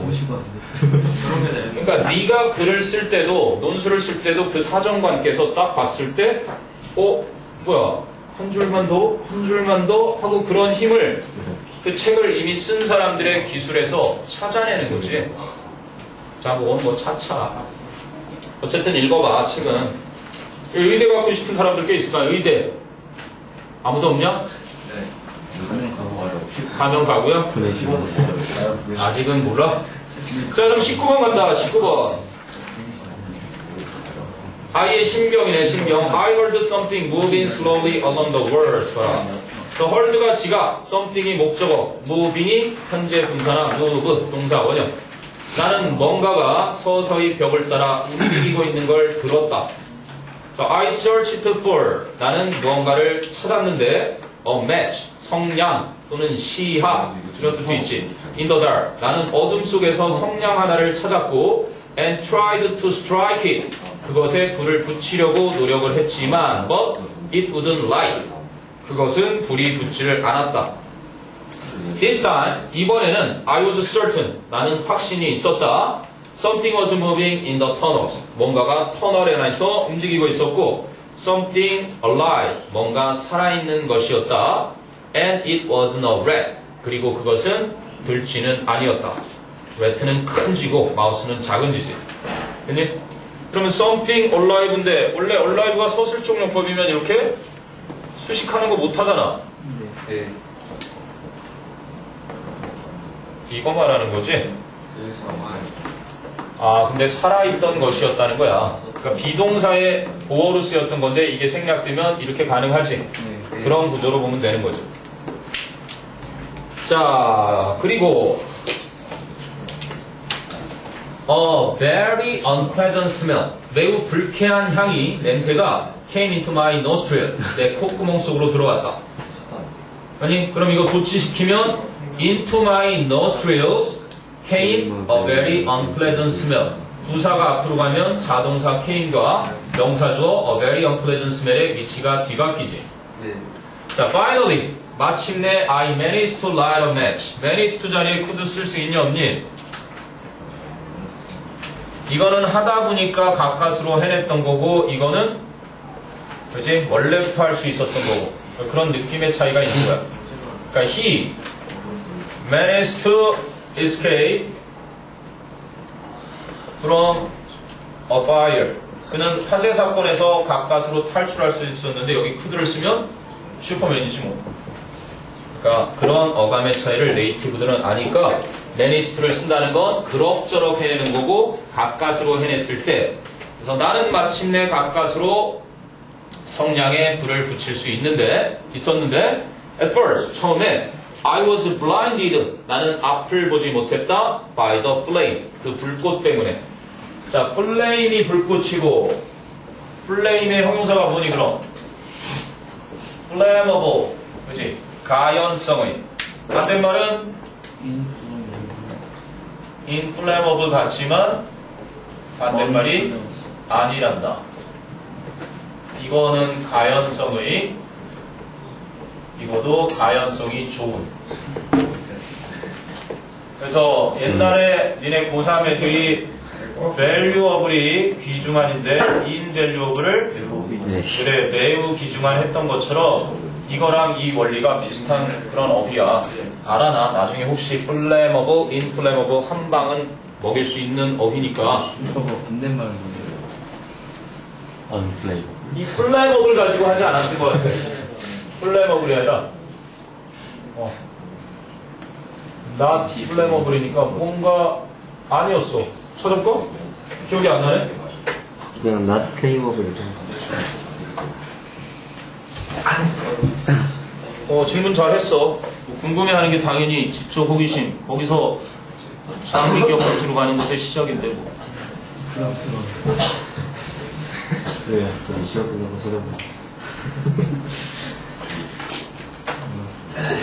S2: 그러니까 네가 글을 쓸 때도 논술을 쓸 때도 그 사정관께서 딱 봤을 때 뭐야 한 줄만 더 하고 그런 힘을 그 책을 이미 쓴 사람들의 기술에서 찾아내는 거지. 자, 뭐 차차. 어쨌든 읽어봐 책은. 의대 가고 싶은 사람들 꽤 있을까? 의대 아무도 없냐? 가면 가고요? 아직은 몰라? 자 그럼 19번 간다. 19번 아이의 신경이네. 신경. I heard something moving slowly along the walls. The heard가 지각, something이 목적어, moving이 현재 분사나 move, 동사 원형. 나는 뭔가가 서서히 벽을 따라 움직이고 있는 걸 들었다. So I searched for. 나는 무언가를 찾았는데 a match, 성냥 또는 시하 이런 뜻도 있지. In the dark. 나는 어둠 속에서 성냥 하나를 찾았고 and tried to strike it. 그것에 불을 붙이려고 노력을 했지만 but it wouldn't light. 그것은 불이 붙지를 않았다. This time, 이번에는 I was certain. 나는 확신이 있었다. Something was moving in the tunnels. 뭔가가 터널에 안에서 움직이고 있었고 Something alive. 뭔가 살아있는 것이었다. And it wasn't a rat. 그리고 그것은 들쥐는 아니었다. rat는 큰 쥐고 마우스는 작은 쥐지. 그러면 something alive인데 원래 alive가 서술적 용법이면 이렇게 수식하는 거 못하잖아.
S3: 네.
S2: 이거 말하는 거지? 아 근데 살아있던 것이었다는 거야. 그러니까 비동사의 보어로 쓰였던 건데 이게 생략되면 이렇게 가능하지. 그런 구조로 보면 되는 거죠. 자 그리고 very unpleasant smell. 매우 불쾌한 향이 냄새가 came into my nostril. 내 콧구멍 속으로 들어갔다. 아니 그럼 이거 도치시키면 into my nostrils came a very unpleasant smell. 부사가 앞으로 가면 자동사 came과 명사주어 a very unpleasant smell의 위치가 뒤바뀌지.
S3: 네.
S2: 자, finally 마침내 I managed to light a match. managed to 자리에 could 쓸 수 있니 없니? 이거는 하다 보니까 가까스로 해냈던 거고 이거는 그지 원래부터 할 수 있었던 거고 그런 느낌의 차이가 있는 거야. 그러니까 he managed to escape from a fire. 그는 화재 사건에서 가까스로 탈출할 수 있었는데 여기 could를 쓰면 슈퍼맨이지 뭐. 그러니까 그런 어감의 차이를 네이티브들은 아니까 managed를 쓴다는 건 그럭저럭 해내는 거고 가까스로 해냈을 때 그래서 나는 마침내 가까스로 성냥에 불을 붙일 수 있었는데 at first 처음에 I was blinded 나는 앞을 보지 못했다 by the flame 그 불꽃 때문에 자 flame이 불꽃이고 flame의 형용사가 뭐니 그럼 flammable 그치 가연성의 반대말은 inflammable 같지만 반대말이 아니란다. 이거는 가연성의 이거도 가연성이 좋은. 그래서 옛날에 니네 고3 애들이 valuable이 귀중한인데 invaluable을
S1: 네.
S2: 그래 매우 귀중한 했던 것처럼 이거랑 이 원리가 비슷한 그런 어휘야. 알아나 나중에 혹시 flammable, inflammable 한 방은 먹일 수 있는 어휘니까
S5: 저거 반대말은 뭐예요?
S1: unflammable.
S2: 이 flammable 가지고 하지 않았을 것 같아. flammable이 아니라 not flammable이니까 뭔가 아니었어. 처전 거? 기억이 안 나네?
S1: 그냥 not claimable.
S2: 질문 잘했어. 뭐 궁금해하는 게 당연히 지적 호기심. 거기서 장기 기억 건축으로 가는 것의 시작인데 뭐.
S5: 부담스러워.
S1: 그래, 그 시작부터 서려고.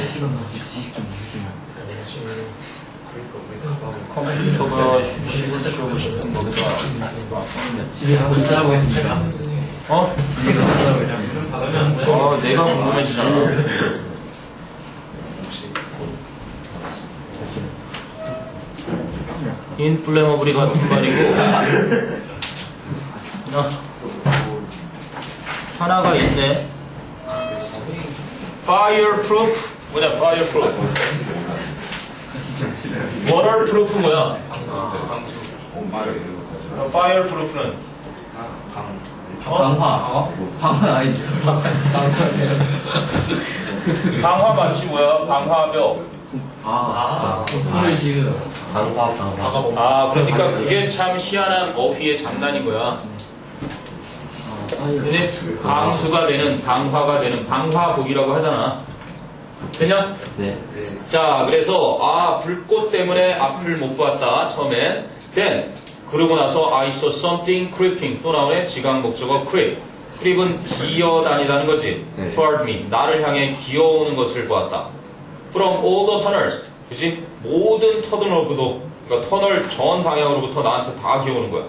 S5: 시간 없이 좀
S2: 컴퓨터가 휴식을 취하고 싶은 거보다
S5: 집에 가고 있자고 했으니까. 집에 가고 있자고 했으니까.
S2: 내가 궁금해지잖아. 인플레머블이 같은 말이고 하나가 있네. fireproof 뭐냐 fireproof waterproof 뭐야? fireproof는
S5: 방화 아니죠.
S2: 방화 맞지 뭐야? 방화벽.
S5: 불을 지금.
S2: 아 그러니까 그게 참 희한한 어휘의 장난인 거야. 근데 방수가 되는 방화가 되는 방화복이라고 하잖아. 됐냐?
S1: 네.
S2: 자 그래서 불꽃 때문에 앞을 못 봤다 처음엔. then 그러고 나서 I saw something creeping 또 나오네. 지각 목적어 creep. creep은 기어다니다는 거지.
S1: 네.
S2: toward me 나를 향해 기어오는 것을 보았다. from all the tunnels 그치? 모든 터널로부터 그러니까 터널 전 방향으로부터 나한테 다 기어오는 거야.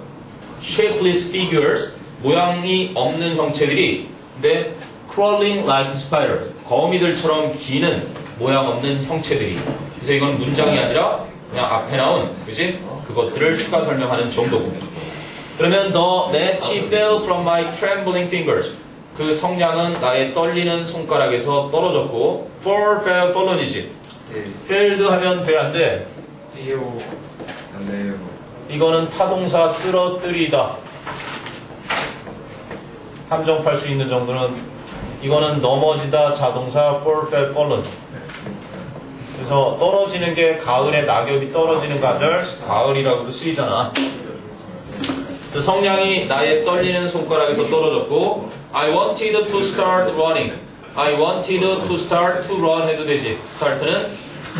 S2: shapeless figures 모양이 없는 형체들이 근데 crawling like spider 거미들처럼 기는 모양 없는 형체들이. 그래서 이건 문장이 아니라 그냥 앞에 나온 그지? 그것들을 추가 설명하는 정도고. 그러면 the match fell from my trembling fingers 그 성냥은 나의 떨리는 손가락에서 떨어졌고 fall, fell, fallen이지. failed 하면 돼 안 돼?
S3: 안 돼요.
S2: 이거는 타동사 쓰러뜨리다. 함정팔 수 있는 정도는 이거는 넘어지다 자동사 fall, fell, fallen. 그래서 떨어지는 게 가을에 낙엽이 떨어지는 가절 가을이라고도 쓰이잖아. 그 성냥이 나의 떨리는 손가락에서 떨어졌고 I wanted to start running. I wanted to start to run 해도 되지. start는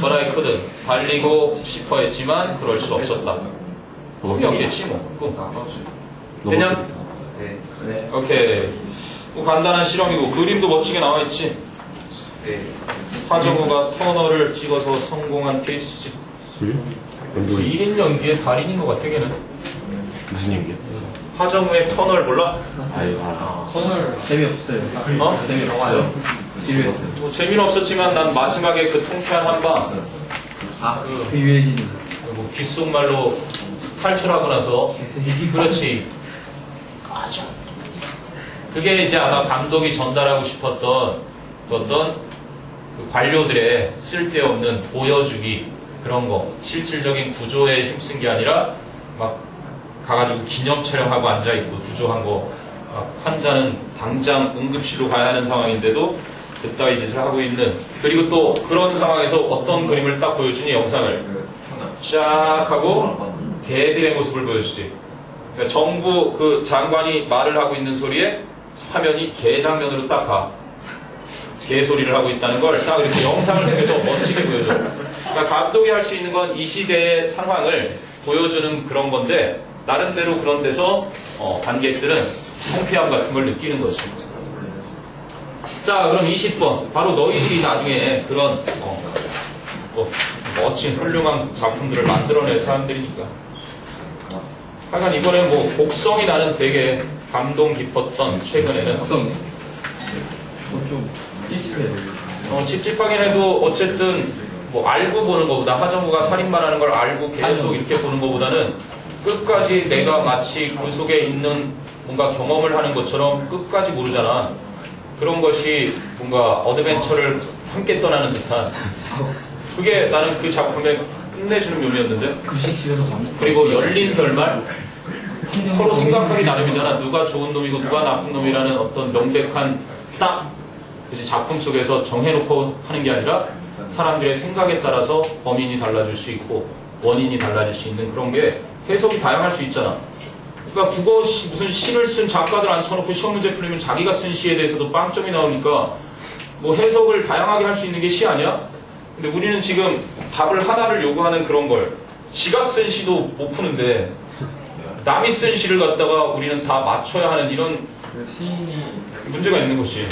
S2: but I couldn't. 달리고 싶어 했지만 그럴 수 없었다. 여기겠지 뭐. 그냥
S3: 네.
S2: 오케이. 뭐 간단한 실험이고 그림도 멋지게 나와있지.
S3: 네.
S2: 하정우가 터널을 찍어서 성공한 케이스지. 1인 연기의 달인인 것 같아 걔는.
S1: 무슨 얘기야?
S2: 하정우의 터널 몰라?
S5: 터널 재미없어요. 재미없어요. 지루했어요.
S2: 뭐 재미는 없었지만 난 마지막에 그 통쾌한 한방
S5: 그 유해진.
S2: 뭐 귓속말로 탈출하고 나서 그렇지. 맞아. 그게 이제 아마 감독이 전달하고 싶었던 어떤 그 관료들의 쓸데없는 보여주기 그런 거 실질적인 구조에 힘쓴 게 아니라 막 가가지고 기념 촬영하고 앉아있고 구조한 거 환자는 당장 응급실로 가야 하는 상황인데도 그따위 짓을 하고 있는 그리고 또 그런 상황에서 어떤 그림을 딱 보여주니 영상을 쫙 하고 개들의 모습을 보여주지. 그러니까 정부 그 장관이 말을 하고 있는 소리에 화면이 개 장면으로 딱 가. 개 소리를 하고 있다는 걸 딱 이렇게 영상을 통해서 멋지게 보여줘. 그러니까 감독이 할 수 있는 건 이 시대의 상황을 보여주는 그런 건데 나름대로 그런 데서 관객들은 통쾌함 같은 걸 느끼는 거죠. 자, 그럼 20번 바로 너희들이 나중에 그런 멋진 훌륭한 작품들을 만들어낼 사람들이니까. 하여간 이번에 뭐 곡성이 나는 되게 감동 깊었던 최근에는
S5: 곡성이 좀 찝찝해요.
S2: 찝찝하긴 해도 어쨌든 뭐 알고 보는 것보다 하정우가 살인만 하는 걸 알고 계속 이렇게 보는 것보다는 끝까지 내가 마치 그 속에 있는 뭔가 경험을 하는 것처럼 끝까지 모르잖아. 그런 것이 뭔가 어드벤처를 함께 떠나는 듯한 그게 나는 그 작품의 끝내주는 묘미였는데 그리고 열린 결말 서로 생각하기 나름이잖아. 누가 좋은 놈이고 누가 나쁜 놈이라는 어떤 명백한 딱 그치, 작품 속에서 정해놓고 하는 게 아니라 사람들의 생각에 따라서 범인이 달라질 수 있고 원인이 달라질 수 있는 그런 게 해석이 다양할 수 있잖아. 그러니까 국어 무슨 시를 쓴 작가들 앉혀놓고 시험 문제 풀리면 자기가 쓴 시에 대해서도 빵점이 나오니까 뭐 해석을 다양하게 할 수 있는 게 시 아니야? 근데 우리는 지금 답을 하나를 요구하는 그런 걸 지가 쓴 시도 못 푸는데 남이 쓴 시를 갖다가 우리는 다 맞춰야 하는 이런
S3: 시인이
S2: 문제가 있는 것이.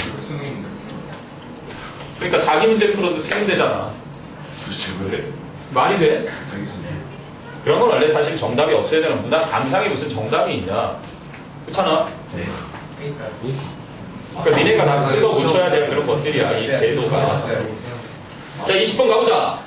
S2: 그러니까 자기 문제 풀어도 틀린대잖아.
S4: 그렇지 왜?
S2: 말이 돼? 그런 건 원래 사실 정답이 없어야 되는 문학 감상에 무슨 정답이 있냐. 그렇잖아?
S3: 네.
S2: 그러니까 니네가 다 뜯어 고쳐야 될 그런 것들이야, 이 제도가. 자, 20번 가보자.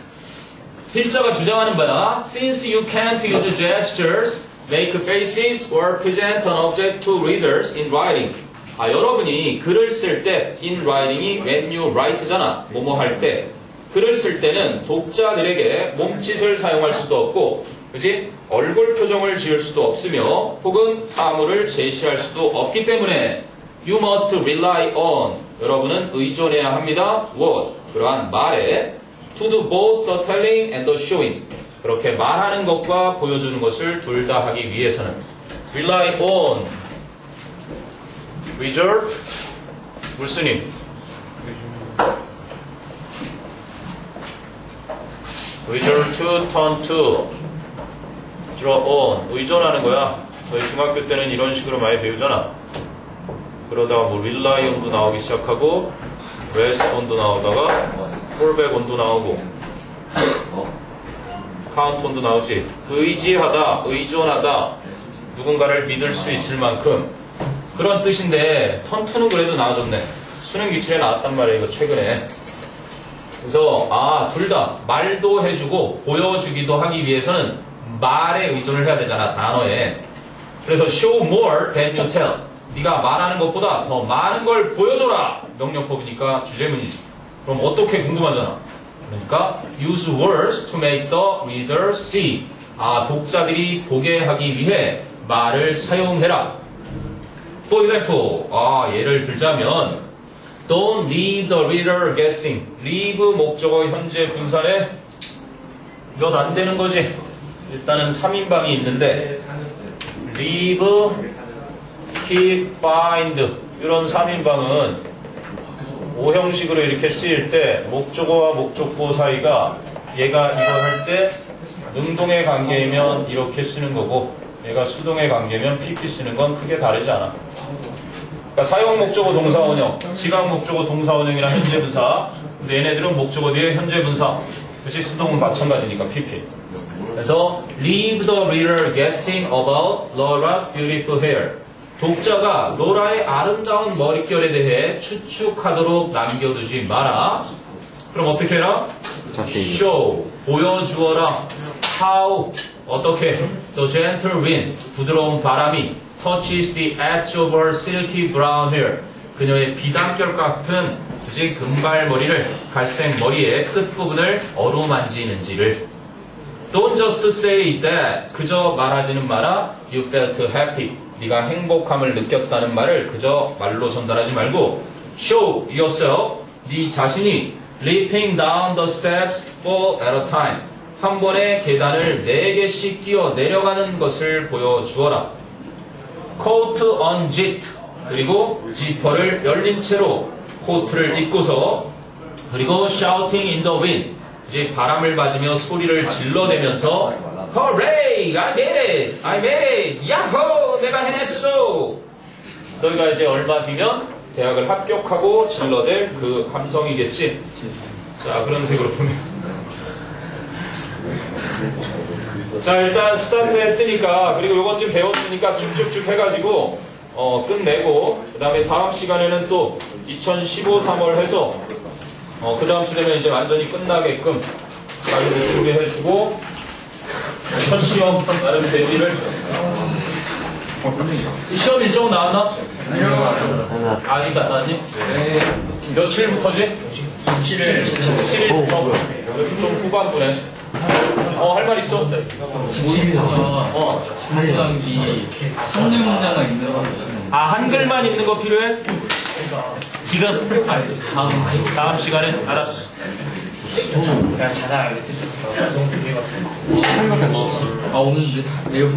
S2: 필자가 주장하는 바야. Since you can't use gestures, make faces, or present an object to readers in writing. 여러분이 글을 쓸 때 in writing이 when you write잖아. 뭐뭐 할 때. 글을 쓸 때는 독자들에게 몸짓을 사용할 수도 없고 그치? 얼굴 표정을 지을 수도 없으며 혹은 사물을 제시할 수도 없기 때문에 You must rely on 여러분은 의존해야 합니다. Was 그러한 말에 To do both the telling and the showing 그렇게 말하는 것과 보여주는 것을 둘 다 하기 위해서는 Rely on Resort 물스님 Resort to, turn to draw on 의존하는 거야. 저희 중학교 때는 이런 식으로 많이 배우잖아. 그러다가 뭐 rely on도 나오기 시작하고 rest on도 나오다가 fall back on도 나오고 count on도 나오지. 의지하다, 의존하다 누군가를 믿을 수 있을 만큼 그런 뜻인데 turn to는 그래도 나와줬네. 수능 기출에 나왔단 말이야 이거 최근에. 그래서 둘 다 말도 해주고 보여주기도 하기 위해서는 말에 의존을 해야 되잖아 단어에. 그래서 show more than you tell 네가 말하는 것보다 더 많은 걸 보여줘라 명령법이니까 주제문이지. 그럼 어떻게 궁금하잖아. 그러니까 use words to make the reader see 독자들이 보게 하기 위해 말을 사용해라. For example 예를 들자면 Don't leave the reader guessing. leave 목적어 현재 분사에 몇 안 되는 거지. 일단은 3인방이 있는데 leave, keep, find 이런 3인방은 오형식으로 이렇게 쓰일 때 목적어와 목적보 사이가 얘가 이걸 할 때 능동의 관계이면 이렇게 쓰는 거고 얘가 수동의 관계면 PP 쓰는 건 크게 다르지 않아. 그러니까 사용 목적어 동사 원형, 지각 목적어 동사 원형이랑 현재 분사. 근데 얘네들은 목적어 뒤에 현재 분사. 그치? 수동은 마찬가지니까 PP. 그래서 leave the reader guessing about Laura's beautiful hair. 독자가 로라의 아름다운 머릿결에 대해 추측하도록 남겨두지 마라. 그럼 어떻게 해라? show 보여주어라. how 어떻게 the gentle wind 부드러운 바람이 touches the edge of her silky brown hair. 그녀의 비단결 같은 그지 금발머리를 갈색 머리의 끝부분을 어루만지는지를 Don't just say that. 그저 말하지는 마라. You felt happy. 네가 행복함을 느꼈다는 말을 그저 말로 전달하지 말고 Show yourself. 네 자신이 leaping down the steps 4 at a time. 한 번에 계단을 4개씩 뛰어 내려가는 것을 보여주어라. Coat unzipped. 그리고 지퍼를 열린 채로 코트를 입고서 그리고 shouting in the wind. 이제 바람을 맞으며 소리를 질러대면서 Hooray! I made it! I made it! 야호! 내가 해냈어! 너희가 이제 얼마 뒤면 대학을 합격하고 질러댈 그 함성이겠지? 자, 그런 색으로 보면. 자, 일단 스타트 했으니까, 그리고 요건 좀 배웠으니까 쭉쭉쭉 해가지고, 끝내고, 그 다음에 다음 시간에는 또 2015 3월 해서, 그 다음 주 되면 이제 완전히 끝나게끔 자료를 준비해주고, 첫 시험 나름 대비를. 시험 일정 나왔나?
S1: 하나,
S2: 아직 안 나왔니? 며칠부터지? 7일부터. 이렇게 좀 후반부네. 할 말 있어?
S5: 1단기 성대문자가 있는 거.
S2: 한글만 있는 거 필요해? 지금?
S5: 아니,
S2: 다음 시간에? 알았어.
S5: 오는데? 내일